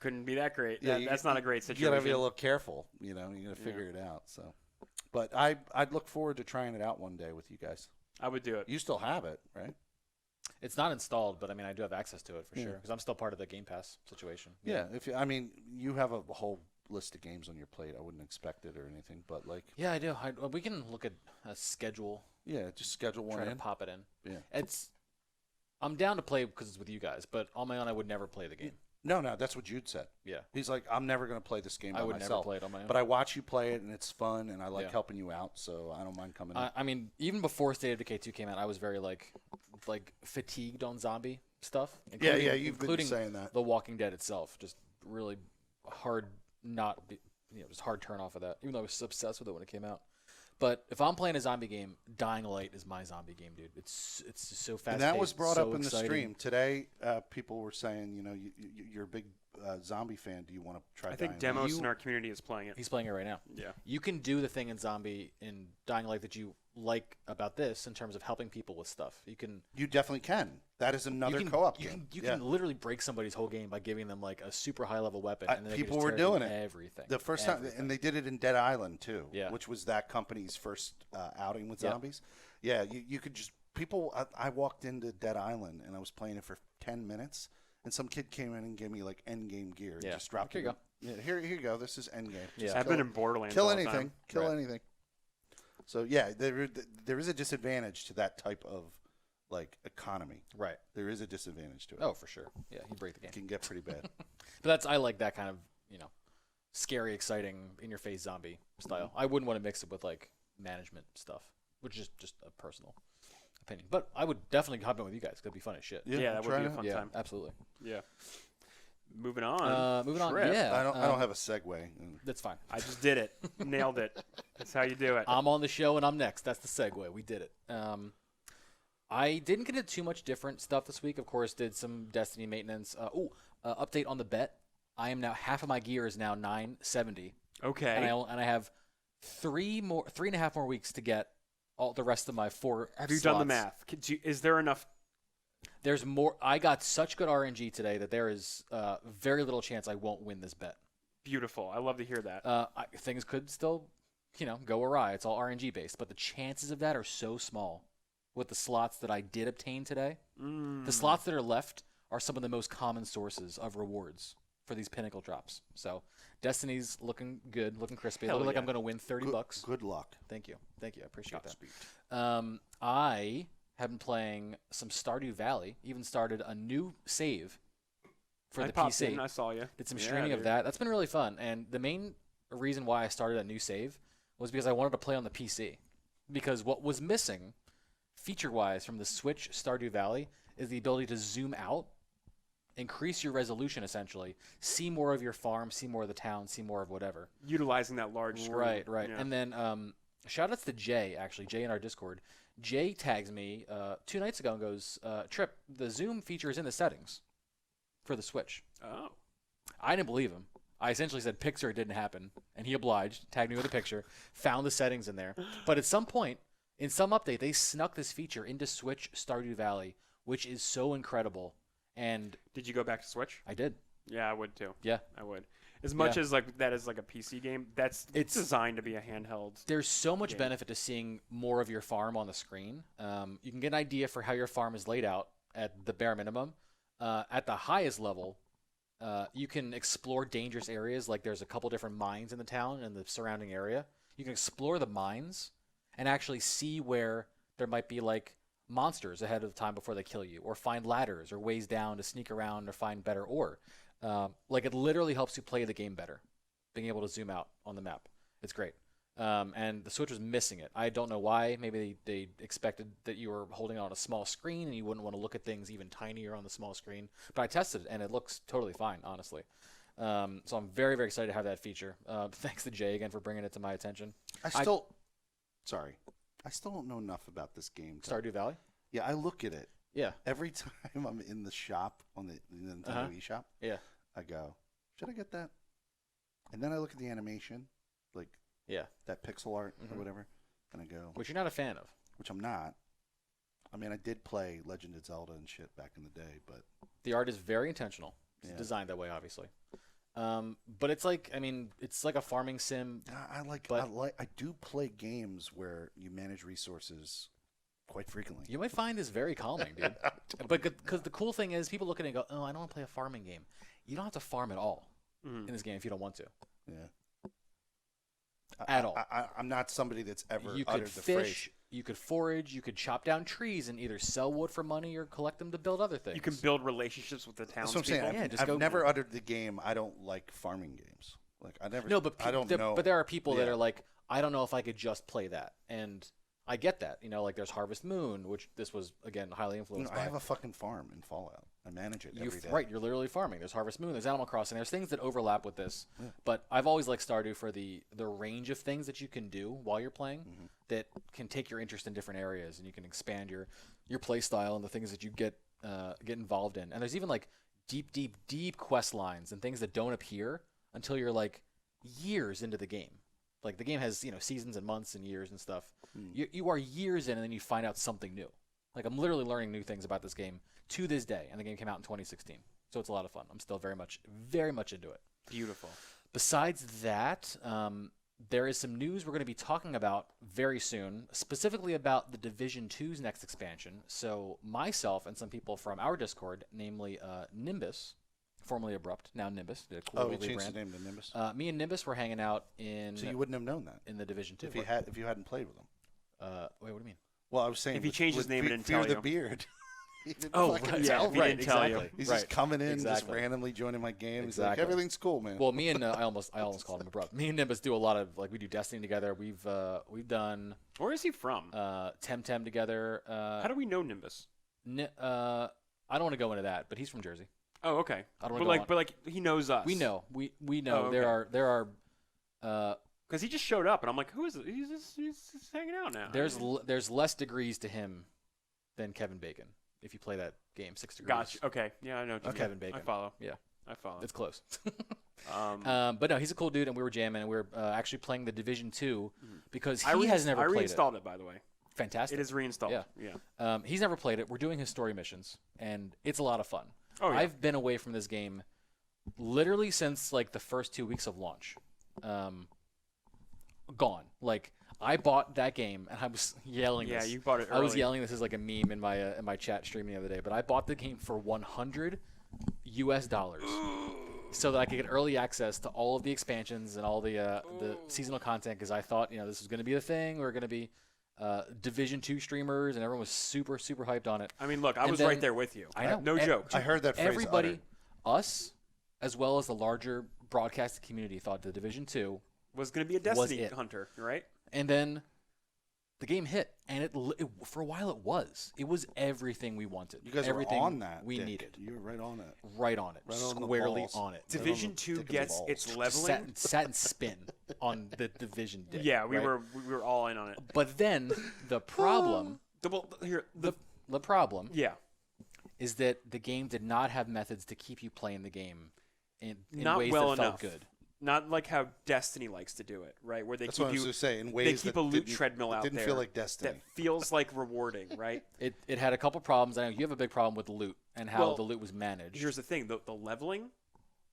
Couldn't be that great. Yeah, That's not a great You situation. gotta be a little careful. You know, you gotta figure it out. So, but I'd look forward to trying it out one day with you guys. I would do it. You still have it, right? It's not installed, but I mean, I do have access to it for Yeah. sure because I'm still part of the Game Pass situation. Yeah. I mean, you have a whole list of games on your plate. I wouldn't expect it or anything, but like, Yeah, I do. We can look at a schedule, yeah, just schedule one try to in. pop it in. Yeah. I'm down to play because it's with you guys, but on my own, I would never play the game. No, that's what Jude said. Yeah, He's like, I'm never gonna play this game by I would myself. never play it on my own. But I watch you play it, and it's fun, and I like Yeah. helping you out, so I don't mind coming in. I mean, even before State of Decay 2 came out, I was very like fatigued on zombie stuff. Yeah, you've been including saying that. The Walking Dead itself, just really hard just hard turn off of that. Even though I was obsessed with it when it came out. But if I'm playing a zombie game, Dying Light is my zombie game, dude. It's just so fast. And that was brought so up in exciting. the stream today. People were saying, you're a big zombie fan. Do you want to try? I think Dying Light? Demos in our community is playing it. He's playing it right now. Yeah. You can do the thing in Dying Light that you like about this in terms of helping people with stuff. You definitely can. That is another co-op game. You can literally break somebody's whole game by giving them like a super high level weapon. And then People they were can just tear doing through it everything. the first time, and they did it in Dead Island too, Yeah. which was that company's first outing with Yeah. zombies. Yeah, you could just people. I walked into Dead Island and I was playing it for 10 minutes, and some kid came in and gave me like end game gear. And Yeah. just dropped Here you it. Yeah, here you go. This is end game. Yeah. I've been in Borderlands. Kill all the anything. time. Kill Right. anything. So yeah, there is a disadvantage to that type of like economy. Right. There is a disadvantage to it. Oh, for sure. Yeah, you break the game. It can get pretty bad. But I like that kind of, scary, exciting, in-your-face zombie style. I wouldn't want to mix it with like management stuff, which is just a personal opinion. But I would definitely hop in with you guys. It'd be fun as shit. Yeah, that would try be a it. fun Yeah, time. absolutely. Yeah. Moving on. Moving on. Trip. Yeah, I don't have a segue. That's fine. I just did it. Nailed it. That's how you do it. I'm on the show and I'm next. That's the segue. We did it. I didn't get into too much different stuff this week. Of course, did some Destiny maintenance. Update on the bet. I am now half of my gear is now 970, Okay. and I have 3.5 more weeks to get all the rest of my 4. Have you done the slots. math? Is there enough? There's more. I got such good RNG today that there is very little chance I won't win this bet. Beautiful. I love to hear that. Things could still, go awry. It's all RNG based, but the chances of that are so small with the slots that I did obtain today. The slots that are left are some of the most common sources of rewards for these pinnacle drops. So Destiny's looking good, looking crispy. Hell Looking like yeah. I'm going to win $30. Good luck. Thank you. I appreciate that. Godspeed. I have been playing some Stardew Valley. Even started a new save for I the popped PC. in, I saw you. Did some Yeah, streaming of dude. that. That's been really fun. And the main reason why I started a new save was because I wanted to play on the PC. Because what was missing, feature-wise, from the Switch Stardew Valley is the ability to zoom out, increase your resolution, essentially, see more of your farm, see more of the town, see more of whatever. Utilizing that large screen. Right. Yeah. And then shout-outs to Jay, actually. Jay in our Discord. Jay tags me 2 nights ago and goes, Trip, the zoom feature is in the settings for the Switch. Oh. I didn't believe him. I essentially said picture, it didn't happen, and he obliged, tagged me with a picture, found the settings in there. But at some point, in some update, they snuck this feature into Switch Stardew Valley, which is so incredible. And Did you go back to Switch? I did. Yeah, I would too. Yeah. I would. As much Yeah. as that is like a PC game, it's designed to be a handheld. There's so much game. benefit to seeing more of your farm on the screen. You can get an idea for how your farm is laid out at the bare minimum. At the highest level, you can explore dangerous areas. Like there's a couple different mines in the town and the surrounding area. You can explore the mines and actually see where there might be like monsters ahead of time before they kill you, or find ladders or ways down to sneak around or find better ore. Like it literally helps you play the game better, being able to zoom out on the map. It's great. And the Switch was missing it. I don't know why. Maybe they expected that you were holding it on a small screen and you wouldn't want to look at things even tinier on the small screen. But I tested it and it looks totally fine, honestly. So I'm very, very excited to have that feature. Thanks to Jay again for bringing it to my attention. I still don't know enough about this game. Stardew Valley? Yeah, I look at it Yeah. every time I'm in the shop on the Nintendo eShop. Yeah. I go, should I get that? And then I look at the animation, like Yeah. that pixel art or whatever, and I go, Which you're not a fan of. which I'm not. I mean, I did play Legend of Zelda and shit back in the day, but The art is very intentional. It's Yeah. designed that way, obviously. But it's like, it's like a farming sim. I do play games where you manage resources quite frequently. You might find this very calming, dude. But because the cool thing is, people look at it and go, "Oh, I don't want to play a farming game." You don't have to farm at all in this game if you don't want to. Yeah. At all. I'm not somebody that's ever You uttered could the fish, phrase. you could forage, you could chop down trees and either sell wood for money or collect them to build other things. You can build relationships with the That's what I'm townspeople. saying. Yeah, just I've go- never uttered the game. I don't like farming games. Like I never. No, but I don't know. But there are people that Yeah. are like, I don't know if I could just play that, and I get that. Like there's Harvest Moon, which this was again highly influenced by. I have a fucking farm in Fallout. I manage it You every day. right, you're literally farming. There's Harvest Moon, there's Animal Crossing, there's things that overlap with this. But I've always liked Stardew for the range of things that you can do while you're playing that can take your interest in different areas, and you can expand your play style and the things that you get involved in. And there's even like deep quest lines and things that don't appear until you're like years into the game. Like the game has, seasons and months and years and stuff. You are years in, and then you find out something new. Like I'm literally learning new things about this game to this day, and the game came out in 2016. So it's a lot of fun. I'm still very much into it. Beautiful. Besides that, there is some news we're going to be talking about very soon, specifically about the Division 2's next expansion. So myself and some people from our Discord, namely Nimbus, formerly Abrupt, now Nimbus, did a cool Oh, you little changed rebrand. the name to Nimbus. Me and Nimbus were hanging out in So you wouldn't have known that in the Division 2. if you hadn't played with him. Wait, what do you mean? Well, I was saying If he with- changed his with name and didn't Fear tell the you. Beard. He didn't Oh, fucking right, tell yeah, me. he didn't tell you. exactly. He's right. just coming in, just Exactly. randomly joining my game. He's Exactly. like, everything's cool, man. Well, me and I almost called him Abrupt. Me and Nimbus do a lot of we do Destiny together. We've done Where is he from? Temtem together. How do we know Nimbus? I don't want to go into that, but he's from Jersey. Oh, okay. I don't But wanna go like, he knows us. We know. We know. Oh, There okay. are Because he just showed up, and I'm like, who is it? He's just hanging out now. there's less degrees to him than Kevin Bacon. If you play that game, 6 degrees. Gotcha. Okay. Yeah, I know. what you mean. Kevin Bacon. I follow. Yeah. I follow. It's close. Um, But no, he's a cool dude, and we were jamming, and we were actually playing the Division 2 because I he has never I played it. reinstalled it, by the way. Fantastic. It is reinstalled. Yeah. He's never played it. We're doing his story missions, and it's a lot of fun. Oh, yeah. I've been away from this game literally since like the first 2 weeks of launch. Gone. Like I bought that game, and I was yelling. Yeah, this. you bought it I was early. yelling this is like a meme in my chat stream the other day, but I bought the game for $100 US so that I could get early access to all of the expansions and all the seasonal content because I thought this was going to be a thing. We were going to be Division 2 streamers, and everyone was super hyped on it. I mean, look, I And was then- right there with you. I know. No joke. I heard that phrase Everybody, uttered. us, as well as the larger broadcasting community, thought the Division 2, Was going to be a Was Destiny it. hunter, right? and then the game hit, and it for a while it was everything we wanted. You guys everything were on that. we Dick. needed. You were right on it. Right on it, Right on the squarely balls. on it. Division the 2 dick of the gets balls. its Just leveling. sat and spin on the Division dick. Yeah, we right? were all in on it. But then the problem, The the problem yeah, is that the game did not have methods to keep you playing the game in not ways well that enough. felt good. Not like how Destiny likes to do it, right? Where they That's keep what I was you going to say. In they ways keep that a loot didn't- treadmill out didn't there feel like Destiny. that feels like rewarding, right? It had a couple problems. I know you have a big problem with the loot and how Well, the loot was managed. Here's the thing: the leveling,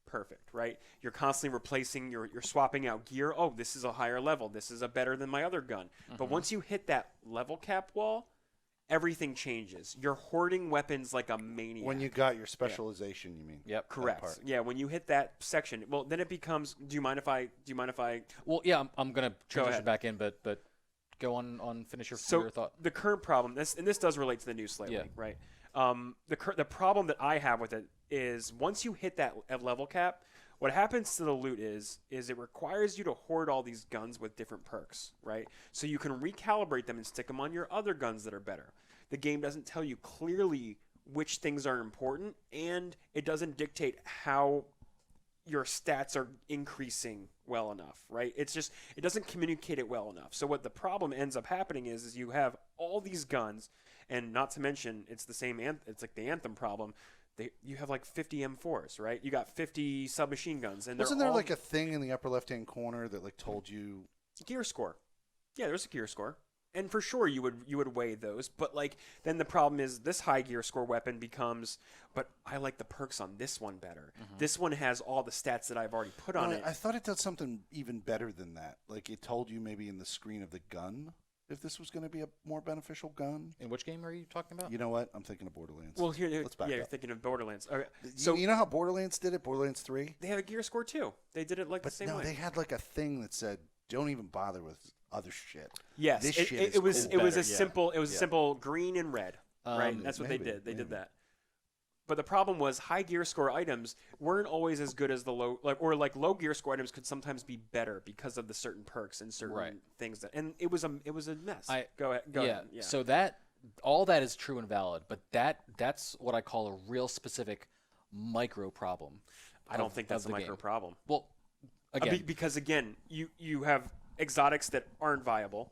perfect, right? You're constantly replacing. You're swapping out gear. Oh, this is a higher level. This is a better than my other gun. But once you hit that level cap wall, everything changes. You're hoarding weapons like a maniac. When you got your specialization, you mean? Yep. correct, part. yeah. When you hit that section, well, then it becomes. Do you mind if I? Well, yeah, I'm gonna transition ahead. back in, but go on finish your So thought. the current problem, this does relate to the news slightly, Yeah. right? The problem that I have with it is once you hit that level cap, what happens to the loot is it requires you to hoard all these guns with different perks, right? So you can recalibrate them and stick them on your other guns that are better. The game doesn't tell you clearly which things are important, and it doesn't dictate how your stats are increasing well enough, right? It doesn't communicate it well enough. So what the problem ends up happening is you have all these guns, and not to mention it's the same it's like the Anthem problem. You have like 50 M4s, right? You got 50 submachine guns, and Wasn't they're there all like a thing in the upper left-hand corner that like told you? gear score. Yeah, there's a gear score. And for sure you would weigh those, but like then the problem is this high gear score weapon becomes, but I like the perks on this one better. This one has all the stats that I've already put on No, it. I thought it did something even better than that. Like it told you maybe in the screen of the gun if this was going to be a more beneficial gun. In which game are you talking about? You know what? I'm thinking of Borderlands. Well, here, Let's back yeah, you're up. thinking of Borderlands. Okay. So So you know how Borderlands did it? Borderlands 3? they have a gear score too. They did it like But the same no, way. they had like a thing that said, "Don't even bother with other shit." Yes, This it, shit it, is it was cool. it was a Better, yeah. simple it was a Yeah. simple green and red, right? That's what maybe, they did. They did maybe. that. But the problem was high gear score items weren't always as good as the low low gear score items could sometimes be better because of the certain perks and certain Right. things that and it was a mess. I- Go ahead. Go yeah. ahead. Yeah. So that all that is true and valid, but that's what I call a real specific micro problem. I don't of- think of that's a the micro game. problem. Well, again, Because again, you have exotics that aren't viable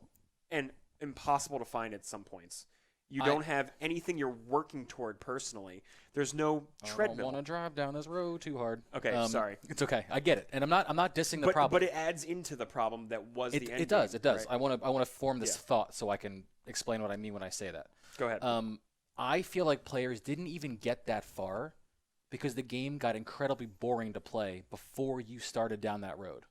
and impossible to find at some points. You I- don't have anything you're working toward personally. There's no I don't treadmill. want to drive down this road too hard. Okay, sorry. It's okay. I get it, and I'm not dissing the But problem. it adds into the problem that was the end It does. game, It does. right? I want to form this Yeah. thought so I can explain what I mean when I say that. Go ahead. I feel like players didn't even get that far because the game got incredibly boring to play before you started down that road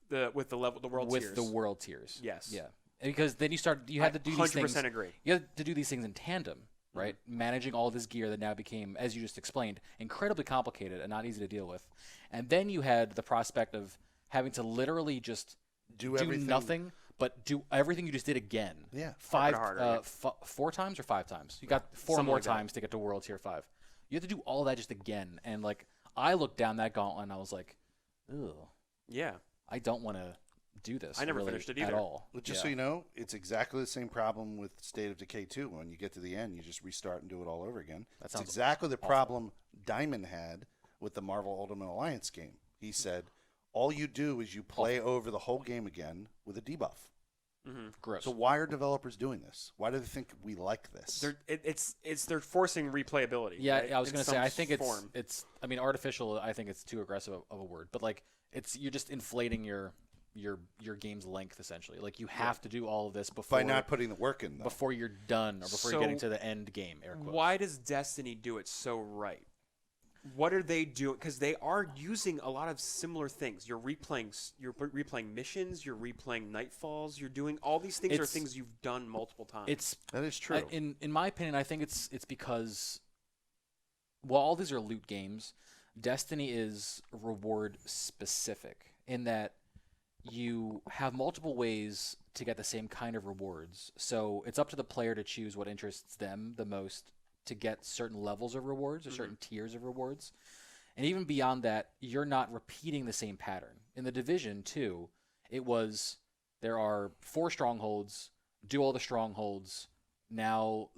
With the world with tiers. the world tiers. Yes. Yeah. And because then you had to do these 100% things. agree. You had to do these things in tandem, right? Managing all this gear that now became, as you just explained, incredibly complicated and not easy to deal with. And then you had the prospect of having to literally just Do do everything. nothing, but do everything you just did again. Yeah. Harder, 4 times or 5 times. You got 4 Something more like that. times to get to World Tier 5. You have to do all that just again. And like, I looked down that gauntlet and I was like, ugh, Yeah. I don't want to do this. I never really finished it at either. all. Well, just Yeah. so you know, it's exactly the same problem with State of Decay 2. When you get to the end, you just restart and do it all over again. That It's sounds exactly the problem Diamond had with the Marvel Ultimate Alliance game. He said, all you do is you play over the whole game again with a debuff. Gross. So why are developers doing this? Why do they think we like this? They're forcing replayability. Yeah, right? I was In going to say, some I think form. it's. I mean, artificial. I think it's too aggressive of a word, but like, you're just inflating your game's length essentially. Like, you have to do all of this before By not putting the work in, though. before you're done or before you're So getting to the end game. Air quotes. Why does Destiny do it so right? What are they doing? Because they are using a lot of similar things. You're replaying missions. You're replaying Nightfalls. You're doing all these things are It's- things you've done multiple times. It's That is true. in my opinion, I think it's because while all these are loot games, Destiny is reward specific in that you have multiple ways to get the same kind of rewards. So it's up to the player to choose what interests them the most to get certain levels of rewards or certain tiers of rewards. And even beyond that, you're not repeating the same pattern. In the Division 2, it was there are 4 strongholds, do all the strongholds. Now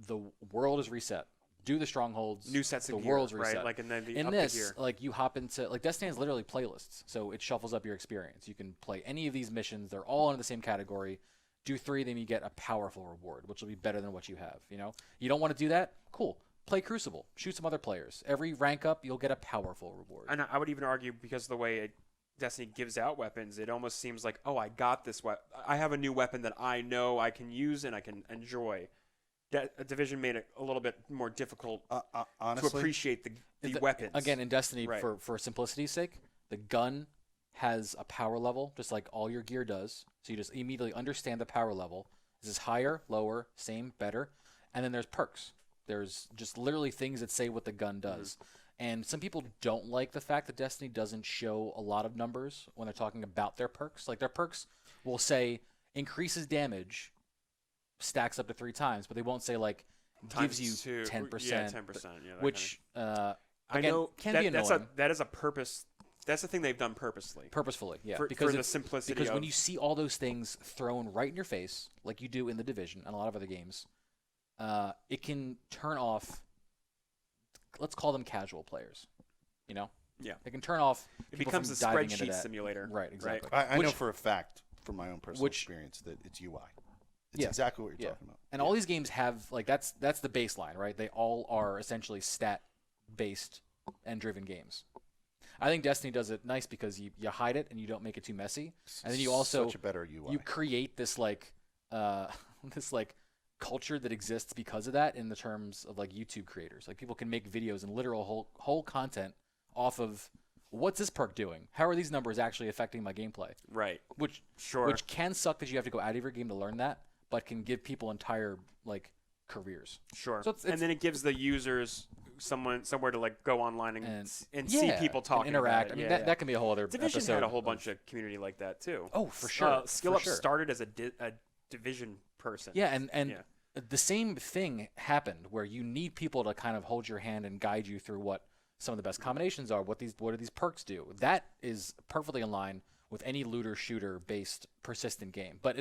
the world is reset. Do the strongholds. New sets of the gear, world's reset. right? Like, and then In up this, the gear. like, you hop into like Destiny has literally playlists, so it shuffles up your experience. You can play any of these missions; they're all under the same category. Do 3, then you get a powerful reward, which will be better than what you have. You know, you don't want to do that? Cool. Play Crucible. Shoot some other players. Every rank up, you'll get a powerful reward. And I would even argue because of the way Destiny gives out weapons, it almost seems like, oh, I got this weapon. I have a new weapon that I know I can use and I can enjoy. Division made it a little bit more difficult to Honestly, appreciate the weapons. Again, in Destiny, Right. for simplicity's sake, the gun has a power level, just like all your gear does. So you just immediately understand the power level. Is this higher, lower, same, better? And then there's perks. There's just literally things that say what the gun does. And some people don't like the fact that Destiny doesn't show a lot of numbers when they're talking about their perks. Like, their perks will say increases damage, stacks up to 3 times, but they won't say like gives you 10%. Yeah, 10%. Yeah, that which I again, know can that, be annoying. that is a purpose. That's the thing they've done purposely. Purposefully, yeah. For because the it's- simplicity Because when of- you see all those things thrown right in your face, like you do in the Division and a lot of other games, it can turn off. Let's call them casual players. You know, Yeah. it can turn off. It people becomes from a diving into spreadsheet that. simulator. Right, exactly. I know Which- for a fact from my own personal which- experience that it's UI. It's Yeah. exactly what you're Yeah. talking about. And all these games have like that's the baseline, right? They all are essentially stat based and driven games. I think Destiny does it nice because you hide it and you don't make it too messy, and then you also Such a better UI. you create this like this like culture that exists because of that in the terms of like YouTube creators. Like, people can make videos and literal whole content off of what's this perk doing? How are these numbers actually affecting my gameplay? Right. Which Sure. which can suck that you have to go out of your game to learn that, but can give people entire like careers. Sure. So it's- and then it gives the users somewhere to like go online and see yeah, people and talking interact. About it. I mean, Yeah, that can be a whole other Division episode. had a whole bunch of community like that too. Oh, for sure. Skill for Up sure. started as a Division person. Yeah, and Yeah. the same thing happened where you need people to kind of hold your hand and guide you through what some of the best combinations are, what do these perks do. That is perfectly in line with any looter shooter based persistent game. But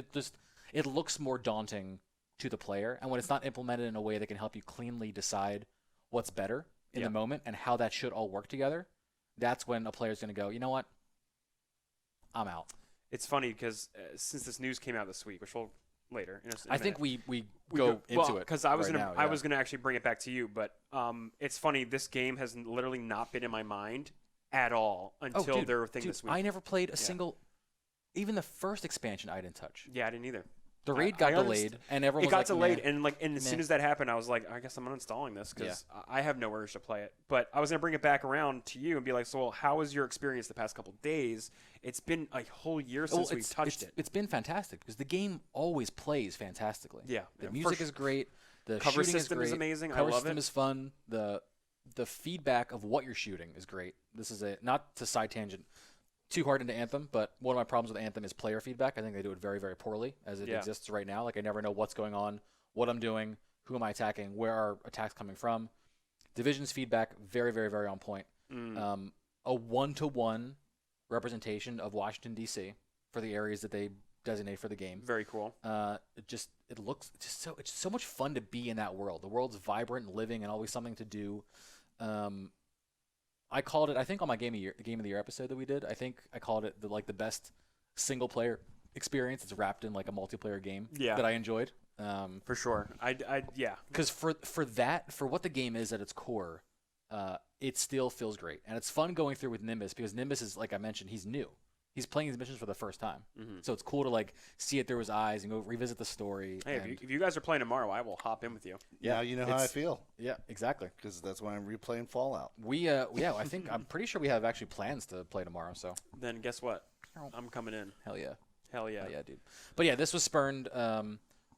it looks more daunting to the player, and when it's not implemented in a way that can help you cleanly decide what's better in the moment and how that should all work together, that's when a player's going to go, you know what, I'm out. It's funny because since this news came out this week, which we'll later. In I think we go into it because I was right gonna now, I was gonna actually bring it back to you, but it's funny. This game has literally not been in my mind at all until their thing this week. I never played a single, even the first expansion I didn't touch. Yeah, I didn't either. The raid got delayed, and everyone it was got like, delayed, meh. and as soon as that happened, I was like, I guess I'm uninstalling this because I have no urge to play it. But I was gonna bring it back around to you and be like, so, well, how was your experience the past couple days? It's been a whole year since we've touched it. It's been fantastic because the game always plays fantastically. Yeah, the music is great. The cover shooting system is is great. amazing. I Cover love system it. is fun. The feedback of what you're shooting is great. This is not to side tangent too hard into Anthem, but one of my problems with Anthem is player feedback. I think they do it very, very poorly as it exists right now. Like, I never know what's going on, what I'm doing, who am I attacking, where are attacks coming from. Division's feedback, very, very, very on point. A 1-to-1 representation of Washington, D.C. for the areas that they designate for the game. Very cool. It looks just it's so much fun to be in that world. The world's vibrant and living and always something to do. I called it, I think on my game of the year episode that we did, I think I called it the best single player experience. It's wrapped in like a multiplayer game that I enjoyed. For sure. Yeah. Because for what the game is at its core, it still feels great. And it's fun going through with Nimbus because Nimbus is, like I mentioned, he's new. He's playing these missions for the first time. So it's cool to like see it through his eyes and go revisit the story. Hey, if you guys are playing tomorrow, I will hop in with you. Yeah, you know how I feel. Yeah, exactly. Because that's why I'm replaying Fallout. I think I'm pretty sure we have actually plans to play tomorrow. So Then guess what? I'm coming in. hell yeah. Hell yeah. Hell yeah, dude. But yeah, this was spurned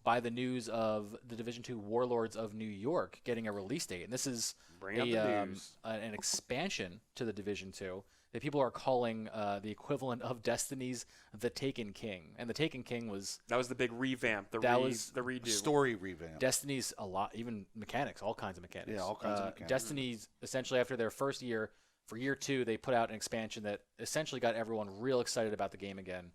by the news of the Division 2 Warlords of New York getting a release date. And this is Bring up the news. An expansion to the Division 2 that people are calling the equivalent of Destiny's The Taken King. And The Taken King was... That was the big revamp, the redo. Story revamp. Destiny's a lot, even mechanics, all kinds of mechanics. Yeah, all kinds of mechanics. Destiny's, essentially after their first year, for year 2, they put out an expansion that essentially got everyone real excited about the game again.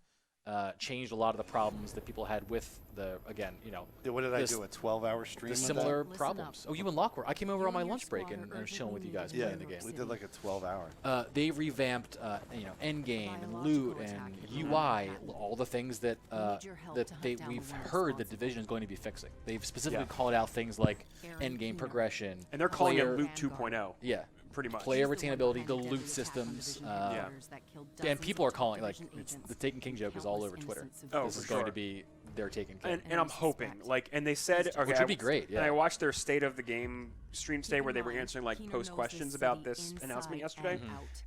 Changed a lot of the problems that people had with What did I do? A 12-hour stream? The of similar that? problems. Oh, you and Locke were. I came over on my lunch break and was chilling with you guys playing the game. We did like a 12-hour. They revamped, endgame and loot and UI, all the things that we've heard the Division is going to be fixing. They've specifically called out things like endgame progression, and they're calling it Loot 2.0. Yeah. Pretty much. Player retainability, the loot systems, and people are calling the Taken King joke is all over Twitter. Oh, this is going to be their Taken King, and I'm hoping and they said, okay, which would be great. Yeah. And I watched their state of the game stream today where they were answering like post questions about this announcement yesterday,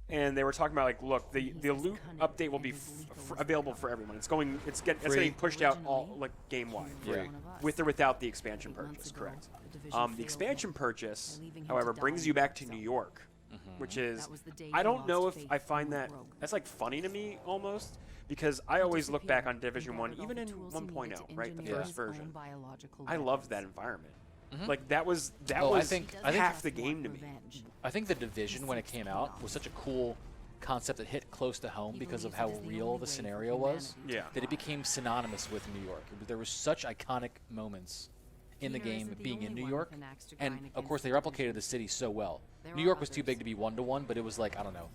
and they were talking about like, look, the loot update will be available for everyone. It's getting pushed out all like game wide, with or without the expansion purchase. Correct. The expansion purchase, however, brings you back to New York, which is, I don't know if I find that's like funny to me almost, because I always look back on Division 1, even in 1.0, right, the first version. I loved that environment. Like that was I think half the game to me. I think the Division, when it came out, was such a cool concept that hit close to home because of how real the scenario was. Yeah. That it became synonymous with New York. There were such iconic moments in the game being in New York, and of course they replicated the city so well. New York was too big to be 1-to-1, but it was like, I don't know,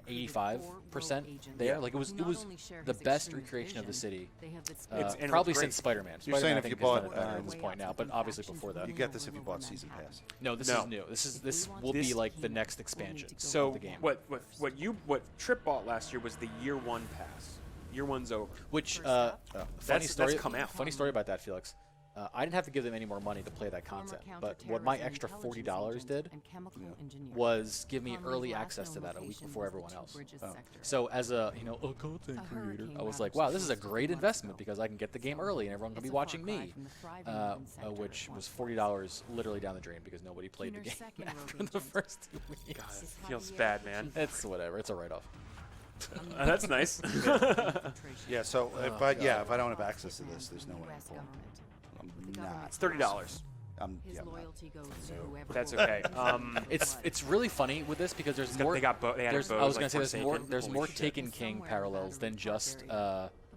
85% there. Like it was the best recreation of the city, probably since Spider-Man. You're saying if you bought at this point now, but obviously before that. You get this if you bought Season Pass. No, this is new. This will be like the next expansion so of the game. What Trip bought last year was the Year 1 pass. Year 1's over. Which that's come out. Funny story about that, Felix. I didn't have to give them any more money to play that content, but what my extra $40 did was give me early access to that a week before everyone else. So as a content creator, I was like, wow, this is a great investment because I can get the game early and everyone can be watching me, which was $40 literally down the drain because nobody played the game after the first 2 weeks. God, it feels bad, man. It's whatever. It's a write-off. That's nice. Yeah. So if I don't have access to this, there's no way I'm pulling. It's $30. That's okay. It's really funny with this because there's more. They had I was bows, gonna say like there's more Taken King parallels than just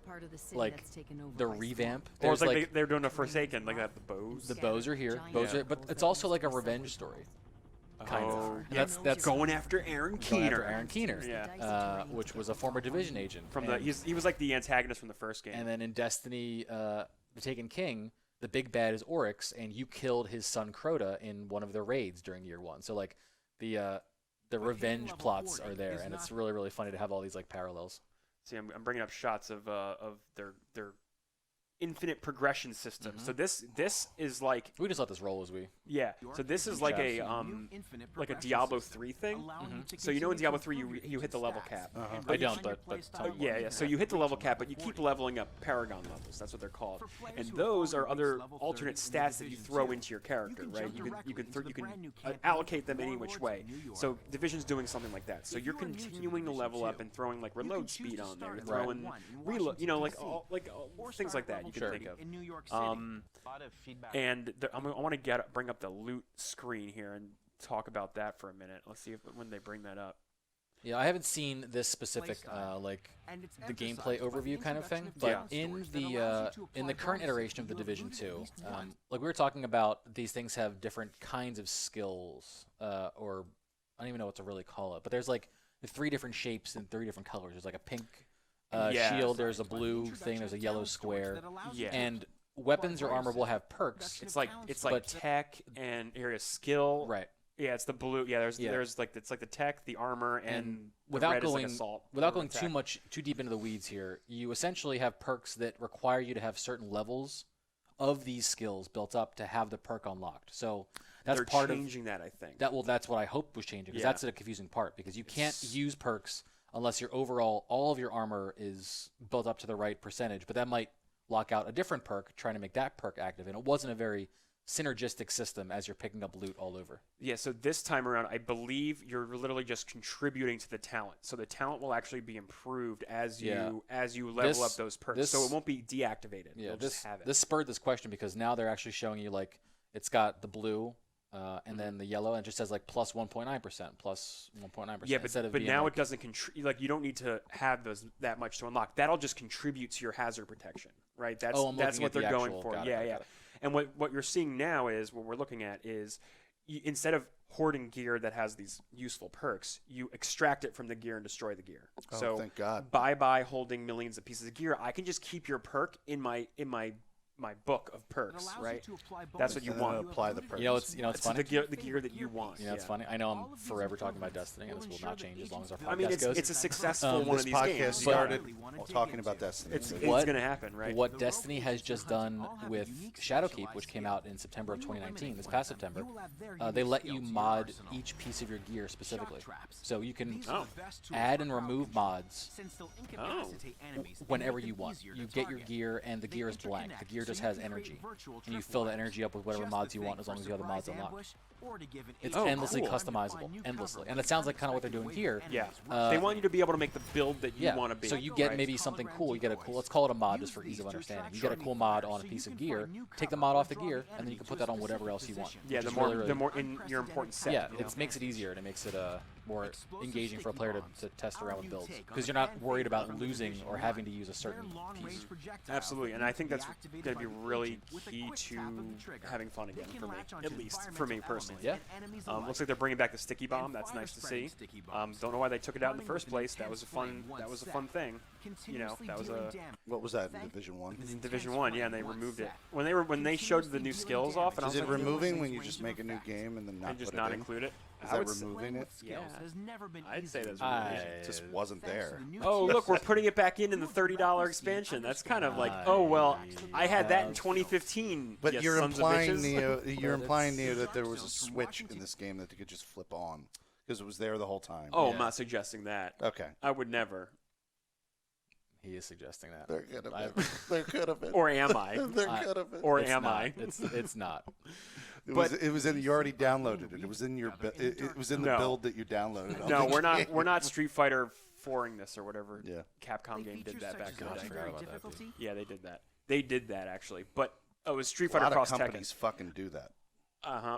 part of the city like that's taken over the by revamp. Or it's There's like, like they're doing a Forsaken, like that, the bows. the bows are here, but it's also like a revenge story. Kind Oh, of. And that's going after Aaron going Keener. after Aaron Keener, which was a former Division agent. From the And- he was like the antagonist from the first game. And then in Destiny, The Taken King, the big bad is Oryx, and you killed his son Crota in one of the raids during year one. So like the revenge plots are there, and it's really really funny to have all these like parallels. See, I'm bringing up shots of their infinite progression system. So this is like We just let this roll as we. yeah. So this is like a Diablo 3 thing. So you know in Diablo 3 you hit the level cap. I don't, but tell me more. Yeah. So you hit the level cap, but you keep leveling up Paragon levels. That's what they're called. And those are other alternate stats that you throw into your character, right? You can allocate them any which way. So Division's doing something like that. So you're continuing to level up and throwing like reload speed on there. You're throwing reload, like things like that you can Sure. think of. In New York City. And I want to bring up the loot screen here and talk about that for a minute. Let's see when they bring that up. Yeah, I haven't seen this specific like the gameplay overview kind of thing, but in the current iteration of the Division 2, like we were talking about, these things have different kinds of skills, or I don't even know what to really call it, but there's like 3 different shapes and 3 different colors. There's like a pink shield, there's a blue thing, there's a yellow square, Yeah. and weapons or armor will have perks. It's like but- tech and area skill. Right. Yeah, it's the blue. Yeah, there's like it's like the tech, the armor, and the without red is going like assault. without or going attack. too deep into the weeds here, you essentially have perks that require you to have certain levels of these skills built up to have the perk unlocked. So that's They're part of changing that, I think. that. Well, that's what I hope was changing, because Yeah. that's the confusing part, because you can't use perks unless your overall all of your armor is built up to the right percentage, but that might lock out a different perk trying to make that perk active, and it wasn't a very synergistic system as you're picking up loot all over. Yeah, so this time around, I believe you're literally just contributing to the talent. So the talent will actually be improved as you level up those perks. So it won't be deactivated. Yeah, You'll just have it. this spurred this question, because now they're actually showing you like it's got the blue and then the yellow, and it just says like plus 1.9%, plus 1.9%. Yeah, but instead of but being now like, it doesn't like you don't need to have those that much to unlock. That'll just contribute to your hazard protection, right? That's I'm that's looking what at they're the going actual- for. got it, Yeah, got it, yeah. got it. And what you're seeing now is what we're looking at is instead of hoarding gear that has these useful perks, you extract it from the gear and destroy the gear. Oh, So thank God. bye holding millions of pieces of gear. I can just keep your perk in my book of perks, right? That's what you And then want. apply the perks. You know, it's It's funny. the gear that you want. You know, it's funny. I know I'm forever talking about Destiny, and this will not change as long as our podcast I mean, goes. it's a successful one This of these podcast games. started while talking about Destiny. It's What- going to happen, right? What Destiny has just done with Shadowkeep, which came out in September of 2019, this past September, they let you mod each piece of your gear specifically. So you can add and remove mods whenever you want. You get your gear, and the gear is blank. The gear just has energy, and you fill the energy up with whatever mods you want, as long as you have the mods unlocked. It's endlessly cool. customizable, endlessly, and it sounds like kind of what they're doing here. Yeah. They want you to be able to make the build that you Yeah, want to be. so you get right? maybe something cool. You get a cool, let's call it a mod just for ease of understanding. You get a cool mod on a piece of gear, take the mod off the gear, and then you can put that on whatever else you want. Yeah, which the is more really, really- the more in your important set. Yeah, you know? it makes it easier, and it makes it more engaging for a player to test around with builds, because you're not worried about losing or having to use a certain piece. Absolutely, and I think that's going to be really key to having fun again for me, at least for me personally. Yeah. Looks like they're bringing back the sticky bomb. That's nice to see. Don't know why they took it out in the first place. That was a fun thing. You know, that was a What was that in Division 1? in Division 1. Yeah, and they removed it when they showed the new skills off. And I Is was it like, removing when you just make a new game and then not and just put not it in? include it? Is I that would say- removing it? Yeah, I'd say that's I- removing. It just wasn't there. Oh, look, we're putting it back in the $30 expansion. That's kind of like, oh well, I had that in 2015. But you you're sons of implying, bitches. Neo, you're implying, Neo, that there was a switch in this game that you could just flip on because it was there the whole time. Oh, Yeah. I'm not suggesting that. Okay. I would never. He is suggesting that. There could have I- been. There could have been. Or am I? There could have been. Or It's am not. I? It's not. It was in. You already downloaded it. It was in your. It was in the No. build that you downloaded. on No, the we're not. game. We're not Street Fighter 4ing this or whatever. Yeah. Capcom game did that back in the I day. forgot about that, dude. Yeah, they did that. They did that actually, but it was Street A Fighter lot of Cross Tekken. companies fucking do that.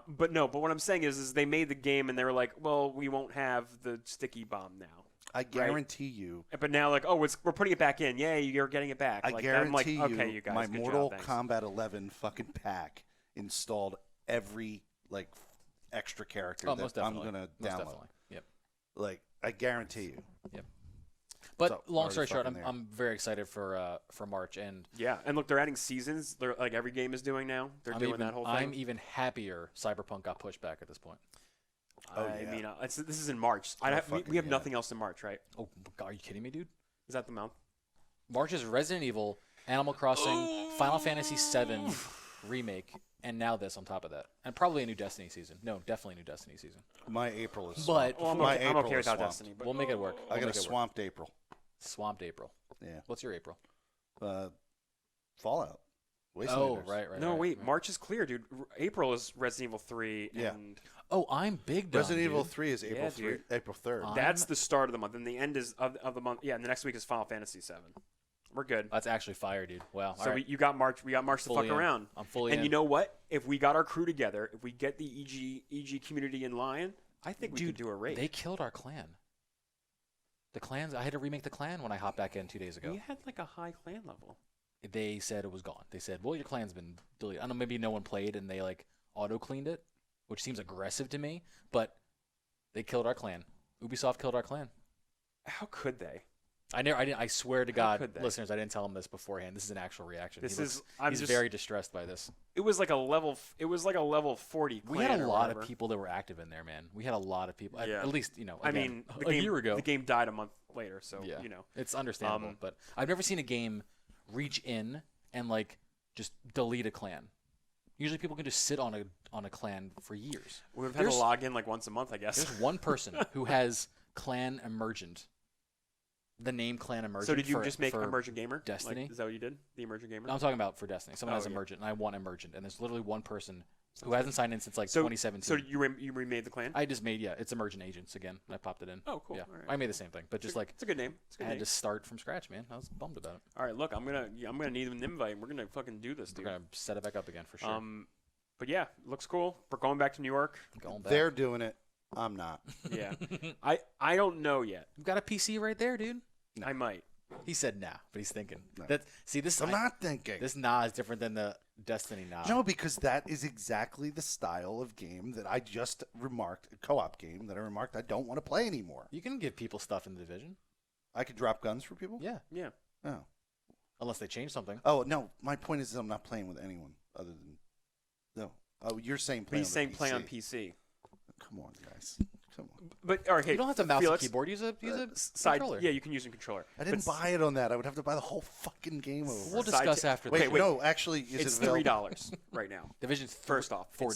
But no, but what I'm saying is they made the game and they were like, well, we won't have the sticky bomb now. I guarantee you. But now, like, we're putting it back in. Yay, you're getting it back. I like, guarantee I'm like, okay, you guys, my good Mortal job, thanks. Kombat 11 fucking pack installed every like extra character Oh, that most I'm definitely. gonna Most download. definitely. Yep. Like, I guarantee you. But So, long already story short, fucking there. I'm very excited for March, and Yeah, and look, they're adding seasons. They're like every game is doing now. They're doing that whole thing. I'm even happier Cyberpunk got pushed back at this point. Oh, I yeah. mean, this is in March. Oh, we fucking have yeah. nothing else in March, right? Oh, God, are you kidding me, dude? Is that the month? March is Resident Evil, Animal Crossing, Final Fantasy VII remake, and now this on top of that, and probably a new Destiny season. No, definitely a new Destiny season. My April is But swamped. Well, I'm my okay, April is without swamped. Destiny. But We'll make it work. I We'll got a make it work. swamped April. Swamped April. Yeah. What's your April? Fallout. Oh, Wastelanders. right. no, right, wait. right. March is clear, dude. April is Resident Evil 3, Yeah. and Oh, I'm big dumb, Resident Evil dude. 3 is April Yeah, 3, dude. April 3rd. that's the start of the month, and the end is of the month. Yeah, and the next week is Final Fantasy 7. We're good. That's actually fire, dude. Wow. So all right. you got March. We got March to Fully fuck in. around. I'm fully And in. you know what? If we got our crew together, if we get the EG community in line, I think we dude, could do a raid. they killed our clan. The clans. I had to remake the clan when I hopped back in 2 days ago. We had like a high clan level. They said it was gone. They said, well, your clan's been deleted. I don't know, maybe no one played and they like auto cleaned it, which seems aggressive to me, but they killed our clan. Ubisoft killed our clan. How could they? I swear to How God, could they? listeners, I didn't tell him this beforehand. This is an actual reaction. I'm He's just very distressed by this. It was like a level 40 We clan had a or lot whatever. of people that were active in there, man. We had a lot of people. Yeah. At least, you know, I again, mean, a year ago. the game died a month later, so Yeah. you know. It's understandable, but I've never seen a game reach in and like just delete a clan. Usually people can just sit on a clan for years. We've had to log in like once a month, I guess. There's one person who has Clan Emergent. The name Clan Emergent. So did you for- just make for Emergent Gamer? Destiny? Like, is that what you did? The Emergent Gamer? No, I'm talking about for Destiny. Someone Oh, has yeah. Emergent, and I want Emergent, and there's literally one person who hasn't signed in since like So 2017. So you remade the clan? I just made it's Emergent Agents again. I popped it in. Oh, cool. Yeah, All right. I made the same thing, but just like It's a good name. It's a I good had name. to start from scratch, man. I was bummed about it. All right, look, I'm gonna need an invite. We're gonna fucking do this, dude. We're gonna set it back up again for sure. But yeah, looks cool. We're going back to New York. Going back. They're doing it. I'm not. Yeah, I don't know yet. You've got a PC right there, dude. I might. He said nah, but he's thinking. No. This. I'm not thinking. This nah is different than the Destiny nah. No, because that is exactly the style of game that I just remarked, a co-op game that I remarked I don't want to play anymore. You can give people stuff in the Division. I could drop guns for people? Yeah, Yeah. Oh. unless they change something. Oh, no. My point is I'm not playing with anyone other than. No. Oh, you're saying play He's on saying the play on PC. PC. Come on, guys. Come on. But all right, hey, You don't have to mouse Felix, and keyboard. Use a side. controller. Yeah, you can use a controller. I didn't But buy it on that. I would have to buy the whole fucking game over. We'll Side discuss ta- after Wait, that. wait. no, actually, is It's it available? $3 right now. Division's First off, $4.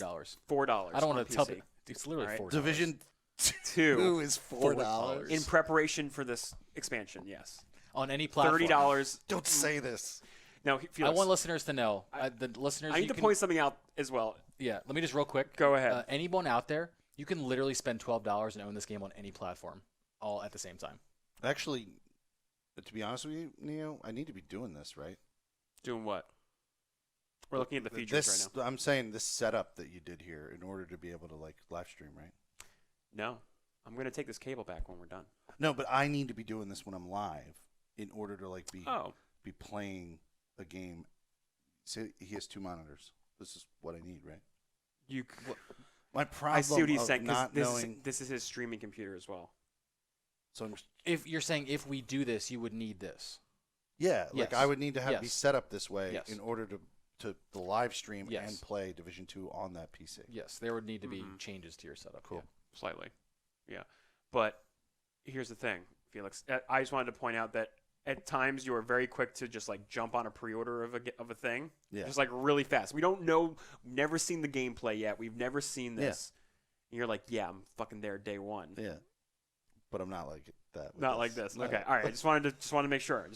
$4. I don't on want to tell PC. you. It's literally Alright. $4. Division 2 2 is $4. in preparation for this expansion. Yes, on any platform. $30. Don't say this. Now, I Felix, want listeners to know. The listeners. I need you to can- point something out as well. Yeah, let me just real quick. Go ahead. Anyone out there, you can literally spend $12 and own this game on any platform, all at the same time. Actually, to be honest with you, Neo, I need to be doing this, right? Doing what? We're looking at the features This, right I'm saying this setup that you did here in order to be able to like live stream, right? now. No, I'm gonna take this cable back when we're done. No, but I need to be doing this when I'm live in order to like Oh, be playing a game. See, he has 2 monitors. This is what I need, right? you. My problem I see what he's of saying. 'Cause not knowing. this is his streaming computer as well. So I'm, If you're saying if we do this, you would need this. yeah, like Yes. I would need to have be Yes. set up this way Yes. in order to the live stream Yes. and play Division 2 on that PC. Yes, there would need to be Mhm. changes to your setup. Cool. yeah. Slightly, yeah. But here's the thing, Felix. I just wanted to point out that at times you are very quick to just like jump on a pre-order of a thing, Yeah. just like really fast. We don't know, never seen the gameplay yet. We've never seen this. And you're like, yeah, I'm fucking there day one. Yeah. But I'm not like that. with Not like this. No. Okay, all right. I just wanted to make sure.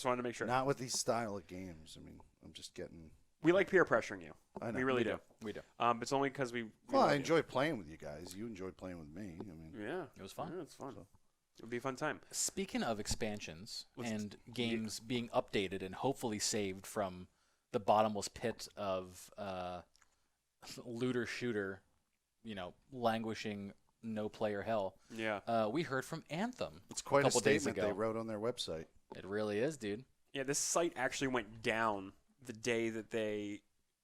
Not with these style of games. I mean, I'm just getting. We like peer pressuring you. I know. We really do. We do. It's only because we. Well, love I you. enjoy playing with you guys. You enjoy playing with me. I mean, Yeah, It was fun. Yeah, it's fun. It'll be a fun time. Speaking of expansions Let's- and games being updated and hopefully saved from the bottomless pit of looter shooter languishing no player hell. Yeah. We heard from Anthem. It's quite a couple days statement ago. they wrote on their website. It really is, dude. Yeah, this site actually went down the day that they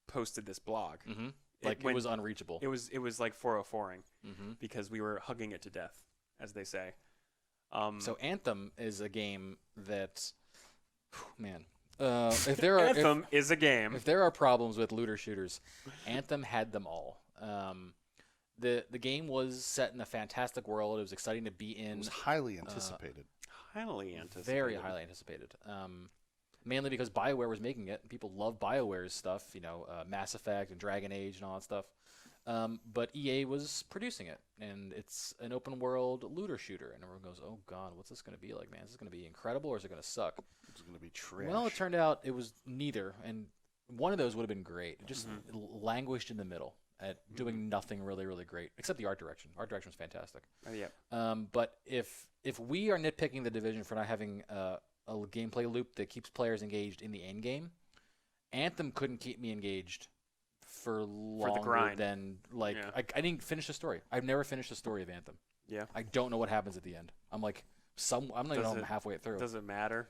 posted this blog. Mm-hmm. It It was unreachable. It was like 404ing Mm-hmm. because we were hugging it to death, as they say. So Anthem is a game that, man, if there are Anthem is a game. if there are problems with looter shooters, Anthem had them all. The game was set in a fantastic world. It was exciting to be It in. was highly anticipated. Highly anticipated. Very highly anticipated. Mainly because BioWare was making it. And people love BioWare's stuff, Mass Effect and Dragon Age and all that stuff. But EA was producing it, and it's an open world looter shooter. And everyone goes, "Oh God, what's this going to be like, man? Is this going to be incredible or is it going to suck?" It's going to be trash. Well, it turned out it was neither, and one of those would have been great. It just languished in the middle at doing nothing really, really great, except the art direction. Art direction was fantastic. Yeah. But if we are nitpicking the Division for not having a gameplay loop that keeps players engaged in the end game, Anthem couldn't keep me engaged for longer grind. than Yeah. I didn't finish the story. I've never finished the story of Anthem. Yeah. I don't know what happens at the end. I'm like I'm not even Does home it- halfway through. Does it matter?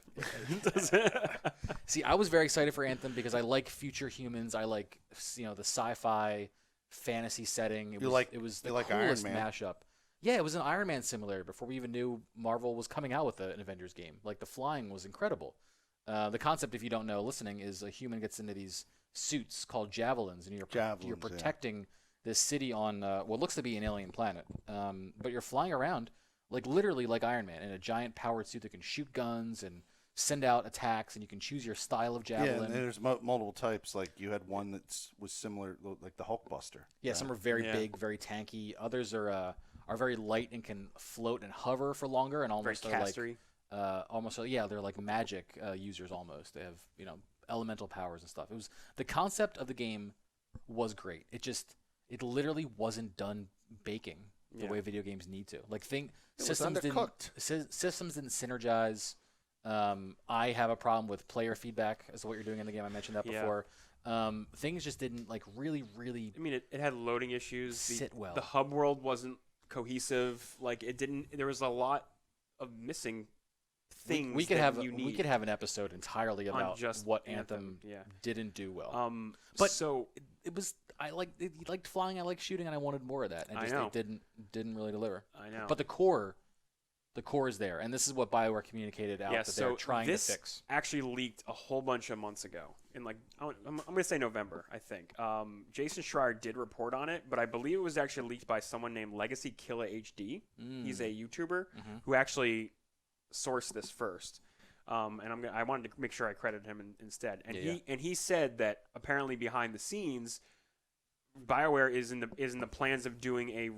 Does it? See, I was very excited for Anthem because I like future humans. I like the sci-fi fantasy setting. It was the like Iron coolest Man. mashup. Yeah, it was an Iron Man simulator before we even knew Marvel was coming out with an Avengers game. Like the flying was incredible. The concept, if you don't know, listening, is a human gets into these suits called javelins, and you're Javelins, yeah. protecting this city on what looks to be an alien planet. But you're flying around like literally like Iron Man in a giant powered suit that can shoot guns and send out attacks, and you can choose your style of Yeah, javelin. and there's multiple types. Like you had one that was similar, like the Hulkbuster. Yeah, some are very Yeah. big, very tanky. Others are very light and can float and hover for longer, and Very almost are like castery. they're like magic users almost. They have elemental powers and stuff. It was the concept of the game was great. It literally wasn't done baking the Yeah. way video games need to. Like was systems undercooked. systems didn't synergize. I have a problem with player feedback as to what you're doing in the game. I mentioned that Yeah. before. Things just didn't really I mean, it had loading issues. sit well. The hub world wasn't cohesive. Like it didn't. There was a lot of missing things. we could that have you need we could have an episode entirely on about just what Anthem Yeah. didn't do well. But but it was I liked flying, I liked shooting, and I wanted more of that. And I just know. they didn't really deliver. I know. But the core is there, and this is what BioWare communicated out that they're trying this to fix. actually leaked a whole bunch of months ago. In like, I'm going to say November, I think. Jason Schreier did report on it, but I believe it was actually leaked by someone named Legacy Killa HD. He's a YouTuber who actually sourced this first. And I wanted to make sure I credited him instead. And he said that apparently behind the scenes, BioWare is in the plans of doing a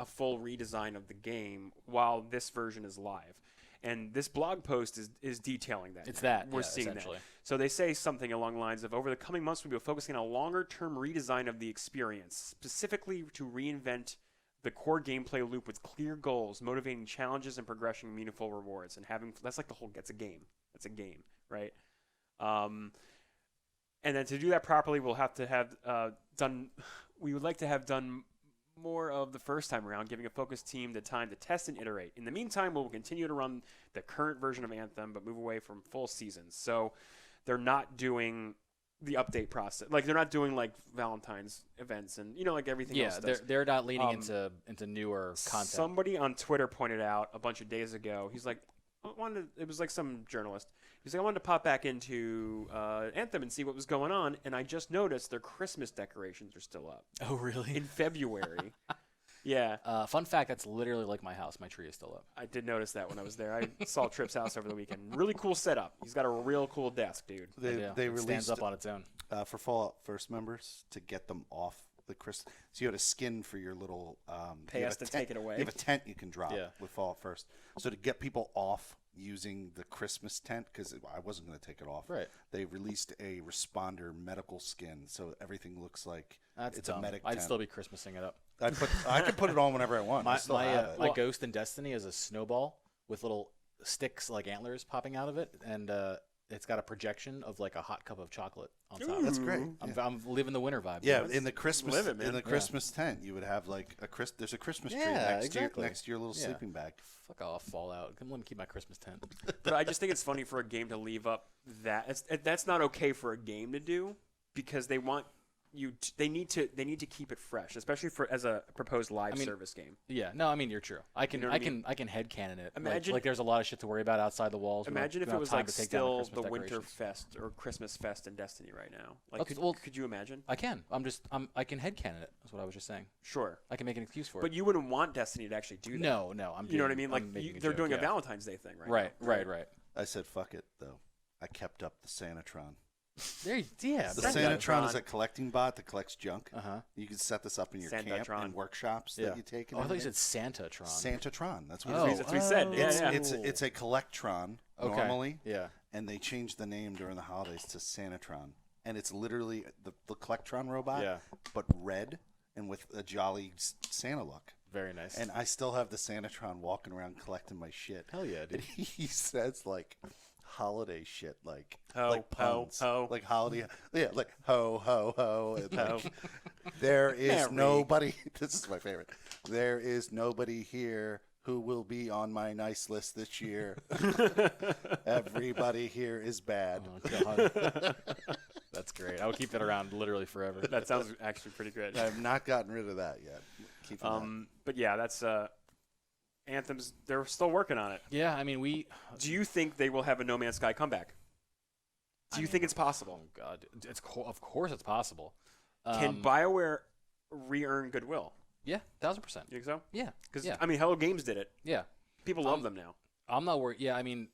full redesign of the game while this version is live. And this blog post is detailing that. It's now. that, We're yeah, seeing essentially. that. So they say something along the lines of, over the coming months, we'll be focusing on a longer-term redesign of the experience, specifically to reinvent the core gameplay loop with clear goals, motivating challenges and progression, and meaningful rewards. And that's like the whole, it's a game. It's a game, right? And then to do that properly, we'll have to have we would like to have done more of the first time around, giving a focused team the time to test and iterate. In the meantime, we'll continue to run the current version of Anthem, but move away from full seasons. So they're not doing the update process. Like they're not doing like Valentine's events and like everything else does. They're not leaning into newer content. Somebody on Twitter pointed out a bunch of days ago. He's like, it was like some journalist. He's like, I wanted to pop back into Anthem and see what was going on, and I just noticed their Christmas decorations are still up Oh, really? in February. Yeah, Fun fact: that's literally like my house. My tree is still up. I did notice that when I was there. I saw Tripp's house over the weekend. Really cool setup. He's got a real cool desk, dude. They Yeah, they it released stands up on its own. For Fallout First members to get them off the Christmas. So you had a skin for your little. Pay you have us a to tent- take it away. You have a tent you can drop Yeah. with Fallout First. So to get people off using the Christmas tent, because I wasn't going to take it off. Right. They released a responder medical skin, so everything looks like That's it's dumb. a medic I'd tent. still be Christmasing it up. I could put it on whenever I want. I still have it. My ghost in Destiny is a snowball with little sticks like antlers popping out of it, and it's got a projection of like a hot cup of chocolate on top. That's great. I'm living the winter vibe. Yeah, dude. in the Christmas live it, man. in the Yeah. Christmas tent, you would have like there's a Christmas tree Yeah, next exactly. to your little Yeah. sleeping bag. Fuck off, Fallout. Let me keep my Christmas tent. But I just think it's funny for a game to leave up that. That's not okay for a game to do because they want you. They need to keep it fresh, especially for as a proposed live service game. Yeah, no, I mean you're true. I can You know what I mean? I can headcanon it. Imagine- like there's a lot of shit to worry about outside the walls. We don't- Imagine we if don't it was have time like to take down still Christmas the Winter decorations. Fest or Christmas Fest in Destiny right now. Like, Okay, well- could you imagine? I can. I can headcanon it. That's what I was just saying. Sure, I can make an excuse for but it. you wouldn't want Destiny to actually do that. No, You know what I mean? Like I'm making they're joke, doing yeah. a Valentine's Day thing right now. Right. I said fuck it though. I kept up the Sanatron. Yeah. The Santatron. Sanatron is a collecting bot that collects junk. Uh-huh. You can set this up in your camp Santatron. and workshops Yeah. that you take. Oh, I thought you said Santatron. Santatron. That's what Oh, it is. That's what he said. Yeah, yeah. It's a collectron Okay. normally, Yeah. and they changed the name during the holidays to Sanatron, and it's literally the collectron robot, Yeah. but red and with a jolly Santa look. Very nice. And I still have the Sanatron walking around collecting my shit. Hell yeah, And dude. he says like holiday shit, like Ho, like ho, puns, ho. like holiday, yeah, like ho ho ho. And Ho. like, there is Merry. nobody. This is my favorite. There is nobody here who will be on my nice list this year. Everybody here is bad. Oh, God. That's great. I will keep that around literally forever. That sounds actually pretty good. I have not gotten rid of that yet. Keeping that. But yeah, that's Anthem's. They're still working on it. Yeah, I mean Do you think they will have a No Man's Sky comeback? Do you think it's possible? Oh God, of course it's possible. Can BioWare re-earn goodwill? Yeah, 1000%. You think so? Yeah, Because yeah, I mean, Hello Games did it. yeah. People love them now. I'm not worried. Yeah, I mean,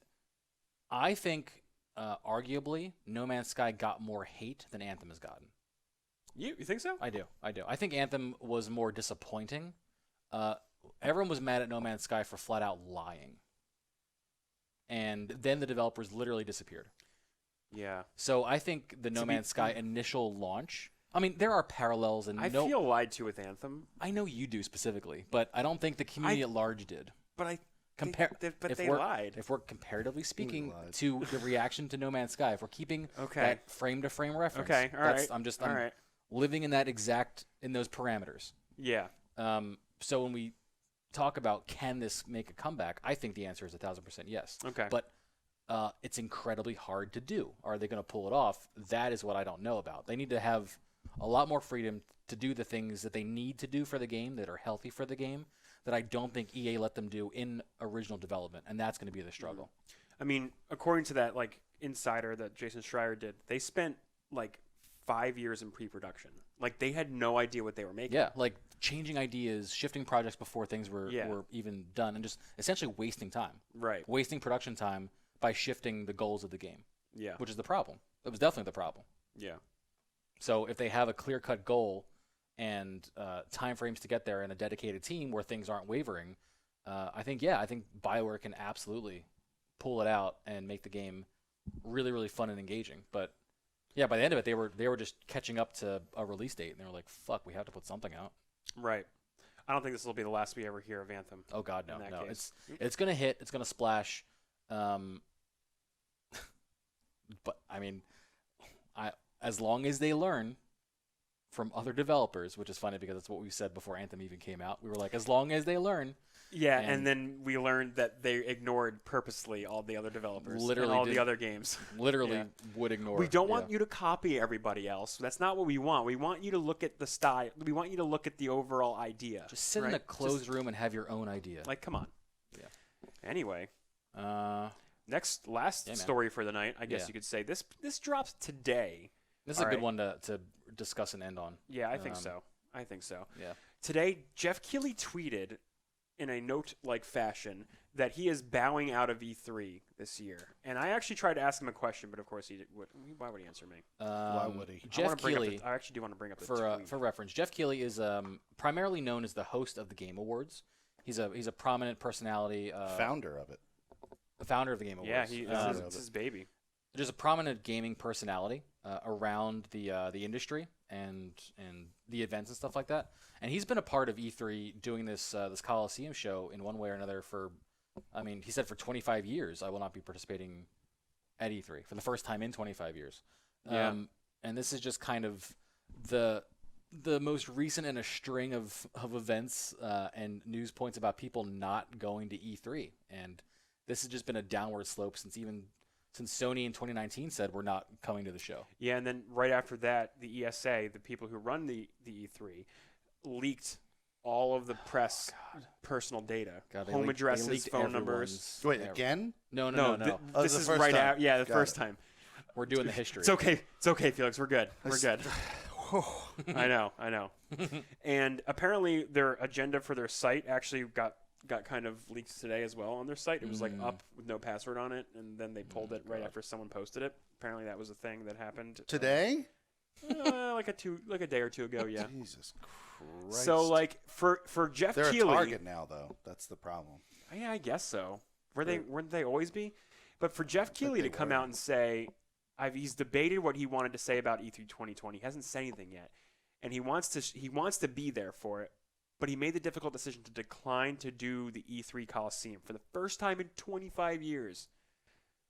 I think arguably No Man's Sky got more hate than Anthem has gotten. You think so? I do. I think Anthem was more disappointing. Everyone was mad at No Man's Sky for flat out lying, and then the developers literally disappeared. Yeah. So I think the No To be- Man's Sky initial launch. I mean, there are parallels, and I no, feel lied to with Anthem, I know you do specifically, but I don't think the community at large did. but I If they we're- lied. If we're comparatively speaking lied. to the reaction to No Man's Sky, if we're keeping Okay. that frame to frame reference, Okay. All right. I'm All right. living in those parameters. Yeah. So when we talk about can this make a comeback, I think the answer is 1000% yes. Okay. But it's incredibly hard to do. Are they going to pull it off? That is what I don't know about. They need to have a lot more freedom to do the things that they need to do for the game that are healthy for the game that I don't think EA let them do in original development, and that's going to be the struggle. I mean, according to that like insider that Jason Schreier did, they spent like 5 years in pre-production. Like they had no idea what they were making. Yeah, like changing ideas, shifting projects before things were even done, and just essentially wasting time. Right. Wasting production time by shifting the goals of the game, Yeah. which is the problem. That was definitely the problem. Yeah. So if they have a clear-cut goal and timeframes to get there and a dedicated team where things aren't wavering, I think BioWare can absolutely pull it out and make the game really, really fun and engaging. But yeah, by the end of it, they were just catching up to a release date, and they were like, "Fuck, we have to put something out." Right. I don't think this will be the last we ever hear of Anthem. Oh God, no, In that no. case. It's gonna hit. It's gonna splash. But I mean, as long as they learn from other developers, which is funny because that's what we said before Anthem even came out. We were like, as long as they learn. Yeah, And- and then we learned that they ignored purposely all the other developers, Literally and all did. the other games. Literally Yeah. would ignore. We don't want you to copy everybody else. That's not what we want. We want you to look at the style. We want you to look at the overall idea. just sit in a right? closed Just, room and have your own idea. like, come on. Yeah. Anyway, Uh, last Yeah, man. story for the night. I guess Yeah. you could say this drops today. this is a All good right. one to discuss and end on. Yeah, I think Um, so. I think so. Yeah. Today, Jeff Keighley tweeted in a note-like fashion that he is bowing out of E3 this year. And I actually tried to ask him a question, but of course why would he answer me? Why would he? Jeff Keighley, I actually do want to bring up the tweet. for reference, Jeff Keighley is primarily known as the host of the Game Awards. He's a prominent personality, Founder of it. the founder of the Game Awards. Yeah, it's his baby. There's a prominent gaming personality around the industry and the events and stuff like that. And he's been a part of E3 doing this Coliseum show in one way or another for, I mean, he said for 25 years I will not be participating at E3 for the first time in 25 years. Yeah. And this is just kind of the most recent in a string of events and news points about people not going to E3. And this has just been a downward slope since Sony in 2019 said we're not coming to the show. Yeah, and then right after that, the ESA, the people who run the E3, leaked all of the press personal data, God, they home leaked- they addresses, leaked phone numbers. Wait, again? No. Oh, This the is first right time. out. Yeah, the Got first it. time. We're doing the history. It's okay. It's okay, Felix. We're good. We're good. I know. And apparently, their agenda for their site actually got kind of leaked today as well on their site. It was like up with no password on it, and then they pulled it right after someone posted it. Apparently, that was a thing that happened Today? like a day or two ago. Yeah. Jesus Christ. So like for Jeff they're Keighley, a target now, though. That's the problem. yeah, I guess so. Weren't they always be? But for Jeff Keighley to they come were. out and say, he's debated what he wanted to say about E3 2020. He hasn't said anything yet, and he wants to be there for it. But he made the difficult decision to decline to do the E3 Coliseum for the first time in 25 years.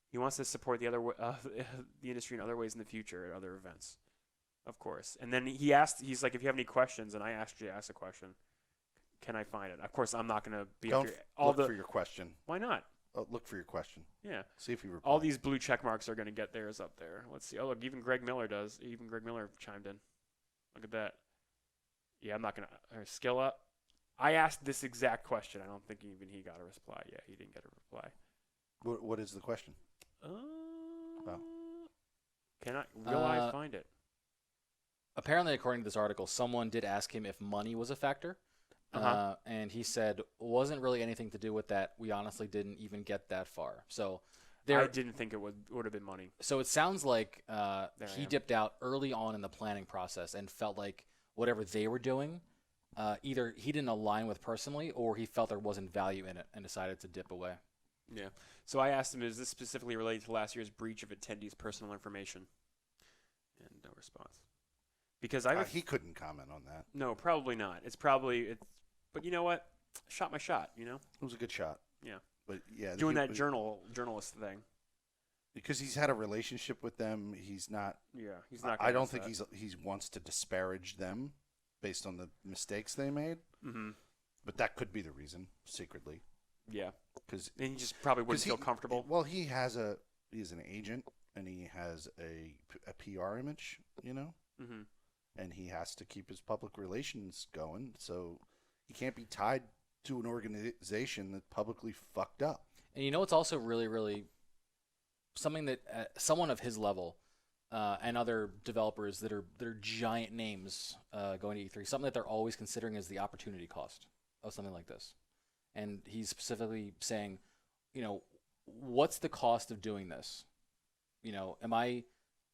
He wants to support the industry in other ways in the future at other events, of course. And then he's like, if you have any questions, and I asked you to ask a question, can I find it? Of course, I'm not going to be up Don't here. look for your question. Why not? Oh, look for your question. Yeah. See if you reply. All these blue check marks are going to get theirs up there. Let's see. Oh, look, even Greg Miller does. Even Greg Miller chimed in. Look at that. Yeah, I'm not going to. Skill up. I asked this exact question. I don't think even he got a reply. Yeah, he didn't get a reply. What is the question? Will I find it? Apparently, according to this article, someone did ask him if money was a factor. Uh-huh. And he said, wasn't really anything to do with that. We honestly didn't even get that far. So there, I didn't think it would have been money. So it sounds like I he am. dipped out early on in the planning process and felt like whatever they were doing, either he didn't align with personally or he felt there wasn't value in it and decided to dip away. Yeah. So I asked him, is this specifically related to last year's breach of attendees' personal information? And no response. Because He couldn't comment on that. No, probably not. But you know what? Shot my shot, you know? It was a good shot. Yeah. But yeah, Doing that journalist thing. because he's had a relationship with them. He's not. Yeah, he's not. I don't think he wants to disparage them based on the mistakes they made. Mm-hmm. But that could be the reason secretly. Yeah. Because And he just probably wouldn't feel comfortable. Well, he's an agent and he has a PR image, you know, Mm-hmm. and he has to keep his public relations going. So he can't be tied to an organization that publicly fucked up. And you know what's also really, really something that someone of his level and other developers that are giant names going to E3, something that they're always considering is the opportunity cost of something like this. And he's specifically saying, you know, what's the cost of doing this? You know, am I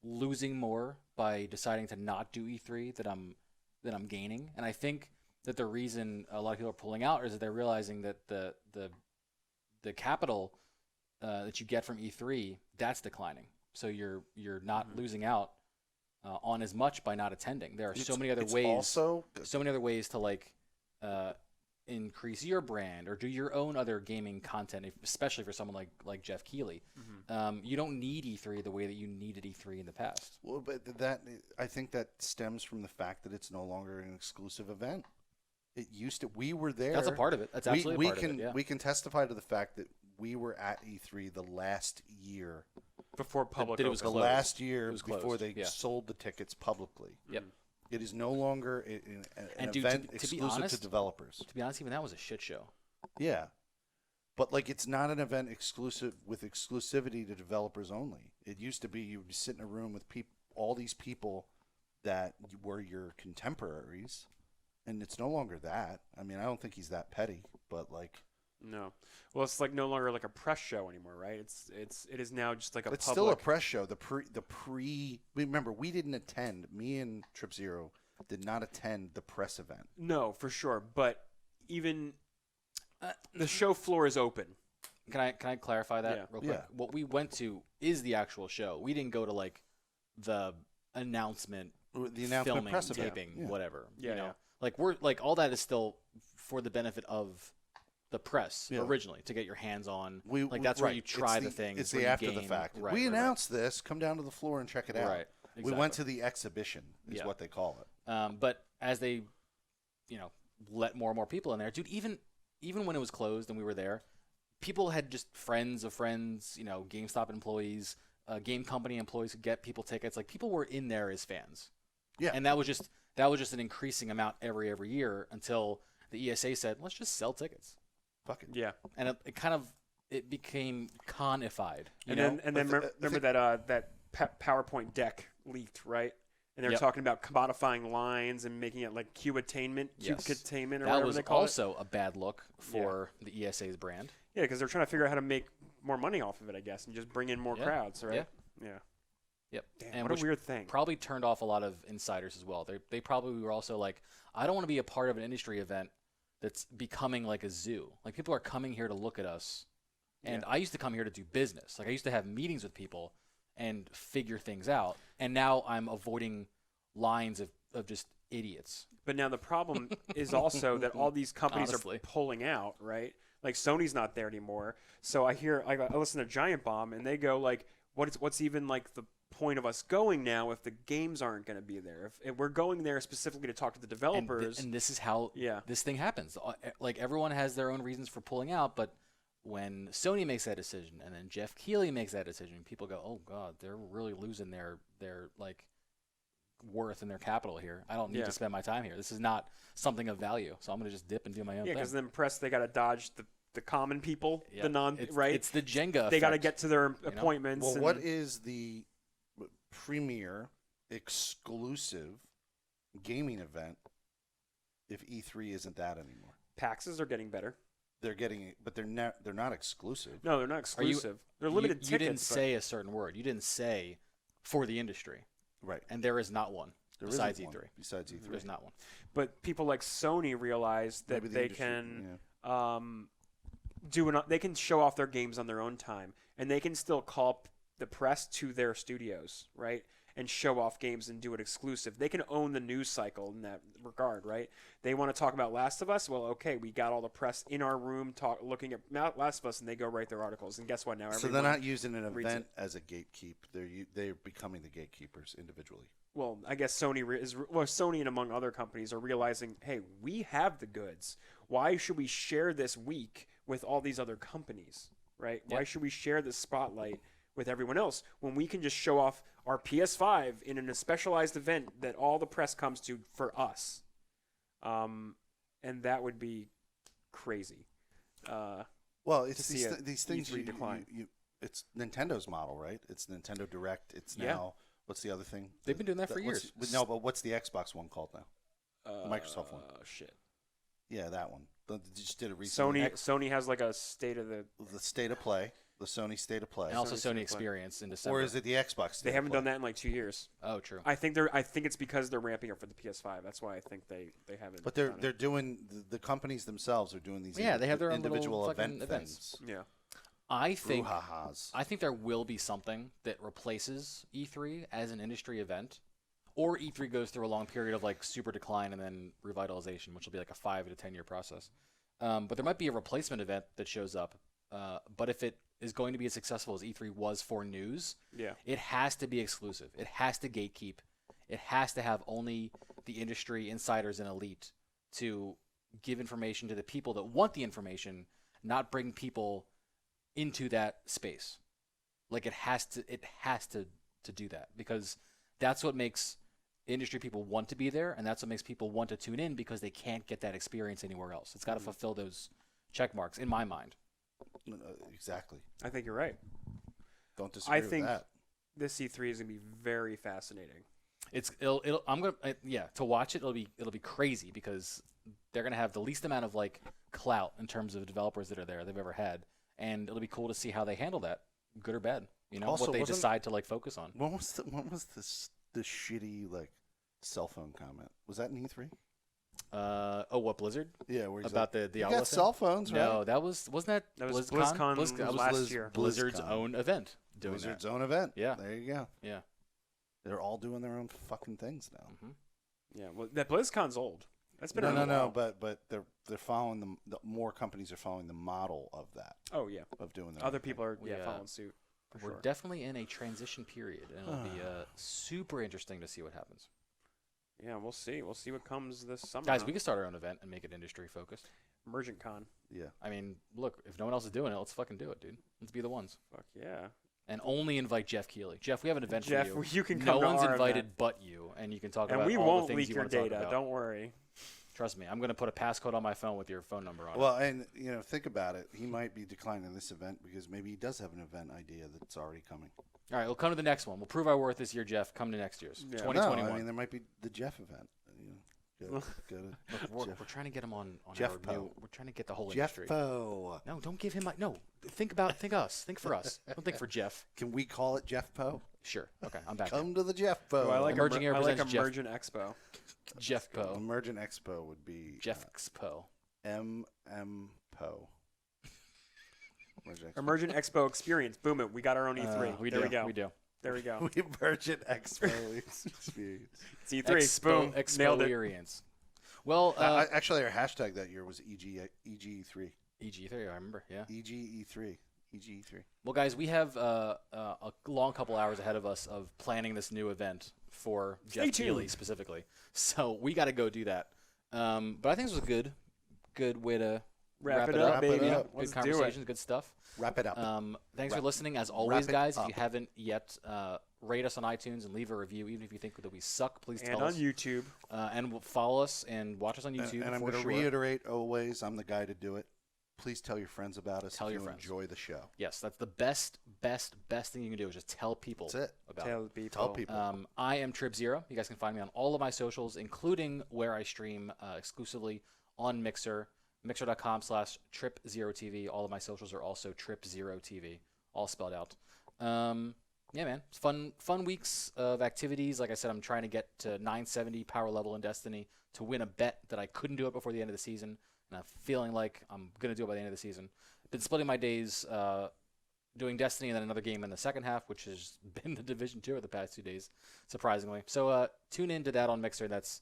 losing more by deciding to not do E3 that I'm gaining? And I think that the reason a lot of people are pulling out is that they're realizing that the capital that you get from E3, that's declining. So you're not losing out on as much by not attending. There are so many other ways. So many other ways to like increase your brand or do your own other gaming content, especially for someone like Jeff Keighley. Mm-hmm. You don't need E3 the way that you needed E3 in the past. Well, but I think that stems from the fact that it's no longer an exclusive event. It used to. We were there. That's a part of it. That's absolutely part of it. Yeah. We can testify to the fact that we were at E3 the last year. Before public that it was The opening. closed. last year It was before closed, they yeah. sold the tickets publicly. Yep. It is no longer an And dude, event to be exclusive honest- to developers. To be honest, even that was a shit show. Yeah. But like it's not an event exclusive with exclusivity to developers only. It used to be you would sit in a room with all these people that were your contemporaries, and it's no longer that. I mean, I don't think he's that petty, but like No. Well, it's like no longer like a press show anymore, right? It is now just like a it's public. still a press show. Remember, we didn't attend. Me and Trip Zero did not attend the press event. No, for sure. But even the show floor is open. Can I clarify that Yeah. real quick? Yeah. What we went to is the actual show. We didn't go to like the announcement, The announcement filming, press event. taping, Yeah. whatever. Yeah, you know, yeah. like we're like all that is still for the benefit of the press Yeah. originally to get your hands on. We, Like that's where you try it's the things. It's when the you after the game. fact. Right, We right, announced this. Come down to the floor and check it out. Right. We went to the exhibition. Is Yeah. what they call it. But as they, let more and more people in there, dude. Even when it was closed and we were there, people had just friends of friends. GameStop employees, game company employees could get people tickets. Like people were in there as fans. Yeah. And that was just an increasing amount every year until the ESA said, let's just sell tickets. Fuck it. Yeah. And it became conified. And know? then remember that PowerPoint deck leaked, right? And they were Yep. talking about commodifying lines and making it like Q-attainment or That whatever was they call it. also a bad look for the ESA's brand. Yeah, because they're trying to figure out how to make more money off of it, I guess, and just bring in more Yeah. crowds, right? Yeah. Yeah. Yep. Damn, And what which a weird thing. probably turned off a lot of insiders as well. They probably were also like, I don't want to be a part of an industry event that's becoming like a zoo. Like people are coming here to look at us. And I used to come here to do business. Like I used to have meetings with people and figure things out. And now I'm avoiding lines of just idiots. But now the problem is also that all these companies Honestly. are pulling out, right? Like Sony's not there anymore. So I listen to Giant Bomb, and they go like, what's even like the point of us going now if the games aren't going to be there? If we're going there specifically to talk to the developers, And this is how this thing happens. Like everyone has their own reasons for pulling out, but when Sony makes that decision and then Jeff Keighley makes that decision, people go, "Oh God, they're really losing their like worth and their capital here. I don't need to spend my time here. This is not something of value. So I'm going to just dip and do my own thing." because then press they got to dodge the common people, the non right. It's the Jenga. They got to effect. get to their appointments. Well, and what is the premier exclusive gaming event if E3 isn't that anymore? PAXs are getting better. They're getting it, but they're not exclusive. No, they're not exclusive. They're limited tickets. You didn't but- say a certain word. You didn't say for the industry, Right. and there is not one There besides isn't E3. one besides E3. There's not one. But people like Sony realize that Maybe the they industry- can yeah. they can show off their games on their own time, and they can still call the press to their studios, right, and show off games and do it exclusive. They can own the news cycle in that regard, right? They want to talk about Last of Us. Well, okay, we got all the press in our room looking at Last of Us, and they go write their articles. And guess what? Now So everyone they're not using an reads event as a gatekeep. They're becoming the gatekeepers individually. Well, I guess Sony and among other companies are realizing, hey, we have the goods. Why should we share this week with all these other companies, right? Yep. Why should we share this spotlight with everyone else when we can just show off our PS5 in a specialized event that all the press comes to for us? And that would be crazy. Well, it's see these things E3 decline. it's Nintendo's model, right? It's Nintendo Direct. It's Yeah. now what's the other thing? They've been doing that for what's- years. No, but what's the Xbox one called now? Microsoft one. Shit. Yeah, that one. They just did it recently. Sony has like a state of the. The State of Play, the Sony State of Play, And also Sony State Sony of Play. Experience in December. or is it the Xbox? State They haven't of Play? done that in like 2 years. Oh, true. I think it's because they're ramping up for the PS5. That's why I think they haven't. But done it. they're doing the companies themselves are doing these. Yeah, they have their own individual little event fucking events. things. Yeah. I think there will be something that replaces E3 as an industry event, or E3 goes through a long period of like super decline and then revitalization, which will be like a 5 to 10 year process. But there might be a replacement event that shows up. But if it is going to be as successful as E3 was for news, Yeah. it has to be exclusive. It has to gatekeep. It has to have only the industry insiders and elite to give information to the people that want the information, not bring people into that space. Like it has to do that, because that's what makes industry people want to be there, and that's what makes people want to tune in, because they can't get that experience anywhere else. It's got to fulfill those check marks in my mind. Exactly. I think you're right. Don't disagree with think that. this E3 is gonna be very fascinating. To watch it, it'll be crazy, because they're gonna have the least amount of like clout in terms of developers that are there they've ever had, and it'll be cool to see how they handle that, good or bad. Also, what they wasn't- decide to like focus on. When was this shitty like cell phone comment? Was that in E3? What, Blizzard? Yeah, where he's About like, the you Diablo got thing? cell phones, right? No, wasn't that was BlizzCon? BlizzCon That was last year. Blizzard's BlizzCon. own event doing Blizzard's that. own event. Yeah. There you go. Yeah. They're all doing their own fucking things now. Yeah. Well, that BlizzCon's old. That's been No, around no, a no. while. But they're following the more companies are following the model of that Oh yeah, of doing that. other people are We, following suit. For We're sure. definitely in a transition period, and it'll be super interesting to see what happens. Yeah, we'll see. We'll see what comes this summer. Guys, huh? we could start our own event and make it industry focused. Emergent Con. Yeah. I mean, look, if no one else is doing it, let's fucking do it, dude. Let's be the ones. Fuck yeah. And only invite Jeff Keighley. Jeff, we have an event Jeff, for you. you can No come to one's our invited event. but you, and you can talk And about we all won't the things leak you your want to talk data. about. Don't worry. Trust me, I'm going to put a passcode on my phone with your phone number on it. Well, and think about it. He might be declining this event because maybe he does have an event idea that's already coming. All right, we'll come to the next one. We'll prove our worth this year, Jeff. Come to next year's, Yeah. 2021. No, I mean there might be the Jeff event. Go to Look, Jeff. we're trying to get him on Jeff our Poe. new. We're trying to get the whole Jeff industry. Poe. No, don't give him my. No, think us. Think for us. Don't think for Jeff. Can we call it Jeff Poe? Sure. Okay, I'm back. Come to the Jeff Poe. Oh, I like Emerging Air I like presents Jeff. Emergent Expo. Jeff Poe. Emergent Expo would be Jeff Poe. Poe. Emergent Expo. Emergent Expo Experience. Boom it. We got our own E3. We there do. we go. We do. There we go. Emergent Expo experience. It's E3. Boom. Nailed it. Experience. Well, Actually, our hashtag that year was EGE3. EG3. I remember. Yeah. EGE3. EGE3. Well, guys, we have a long couple hours ahead of us of planning this new event for Stay Jeff Keighley tuned. specifically. So we got to go do that. But I think this was a good way to Wrap it up, up, baby. baby. Yeah, Let's good do it. conversations, good stuff. Wrap it up. Thanks for Wrap- listening. As always, it guys, if up. you haven't yet, rate us on iTunes and leave a review. Even if you think that we suck, please And tell on us. YouTube. And follow us and watch us on YouTube. and I'm for going to sure. reiterate always, I'm the guy to do it. Please tell your friends about us Tell if your you friends. enjoy the show. Yes, that's the best thing you can do is just tell people That's it. about Tell people. Tell people. I am Trip Zero. You guys can find me on all of my socials, including where I stream exclusively on Mixer, mixer.com/Trip0TV. All of my socials are also Trip0TV, all spelled out. Yeah, man, it's fun weeks of activities. Like I said, I'm trying to get to 970 power level in Destiny to win a bet that I couldn't do it before the end of the season, and I'm feeling like I'm gonna do it by the end of the season. Been splitting my days doing Destiny and then another game in the second half, which has been the Division 2 of the past 2 days, surprisingly. So tune into that on Mixer. That's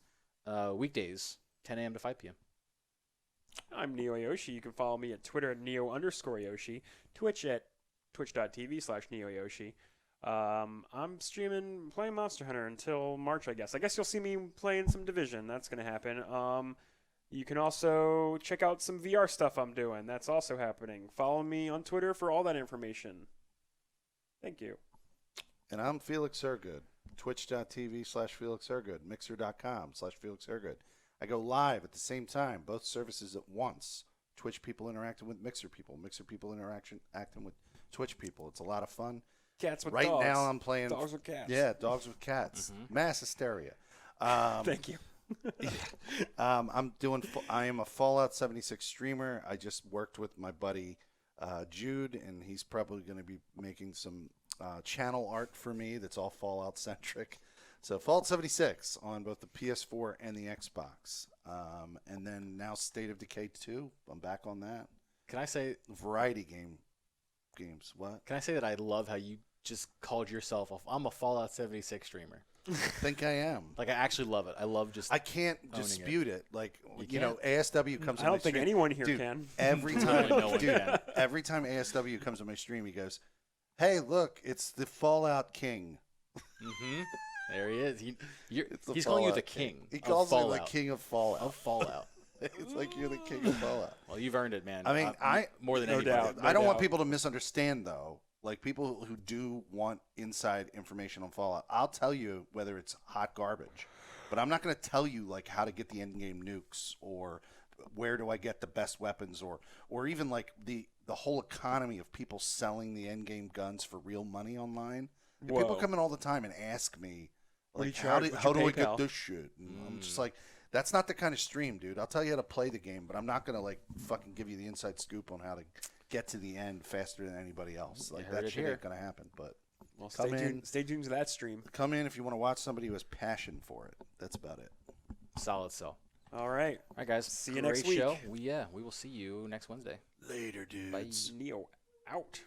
weekdays, 10 a.m. to 5 p.m. I'm Neo Yoshi. You can follow me at Twitter at Neo_Yoshi, Twitch at twitch.tv/Neo Yoshi. I'm streaming playing Monster Hunter until March, I guess. I guess you'll see me playing some Division. That's going to happen. You can also check out some VR stuff I'm doing. That's also happening. Follow me on Twitter for all that information. Thank you. And I'm Felix Hergood. Twitch.tv/Felix Hergood. Mixer.com/Felix Hergood. I go live at the same time, both services at once. Twitch people interacting with Mixer people. Mixer people acting with Twitch people. It's a lot of fun. Cats with Right dogs. now I'm playing Dogs with cats. Yeah, dogs with cats. Mass hysteria. Thank you. I am a Fallout 76 streamer. I just worked with my buddy Jude, and he's probably going to be making some channel art for me that's all Fallout centric. So Fallout 76 on both the PS4 and the Xbox. And then now State of Decay 2. I'm back on that. Can I say Variety games. What? Can I say that I love how you just called yourself I'm a Fallout 76 streamer. I think I am. Like I actually love it. I love just I can't owning dispute it. Like You know, ASW comes. I on my don't think stream. anyone here Dude, can. Every Really time, no one dude, can. every time ASW comes on my stream, he goes, "Hey, look, it's the Fallout King." There he is. It's the He's calling you Fallout the king. He of calls me the Fallout. king of Fallout. Of Fallout. It's like you're the king of Fallout. Well, you've earned it, man. I mean, more than no anybody. doubt. I don't want doubt. people to misunderstand though. Like people who do want inside information on Fallout, I'll tell you whether it's hot garbage, but I'm not going to tell you like how to get the end game nukes or where do I get the best weapons or even like the whole economy of people selling the end game guns for real money online. And people Whoa. come in all the time and ask me What do like you how charge? do, What's how your do I get PayPal? this shit? And I'm just like that's not the kind of stream, dude. I'll tell you how to play the game, but I'm not going to like fucking give you the inside scoop on how to get to the end faster than anybody else. Like heard that it shit here. ain't gonna happen. But Well, Come in. Stay tuned to that stream. come in if you want to watch somebody who has passion for it. That's about it. Solid sell. All right. All right, guys. See you Great next week. show. We will see you next Wednesday. Later, dudes. Bye. Neo out.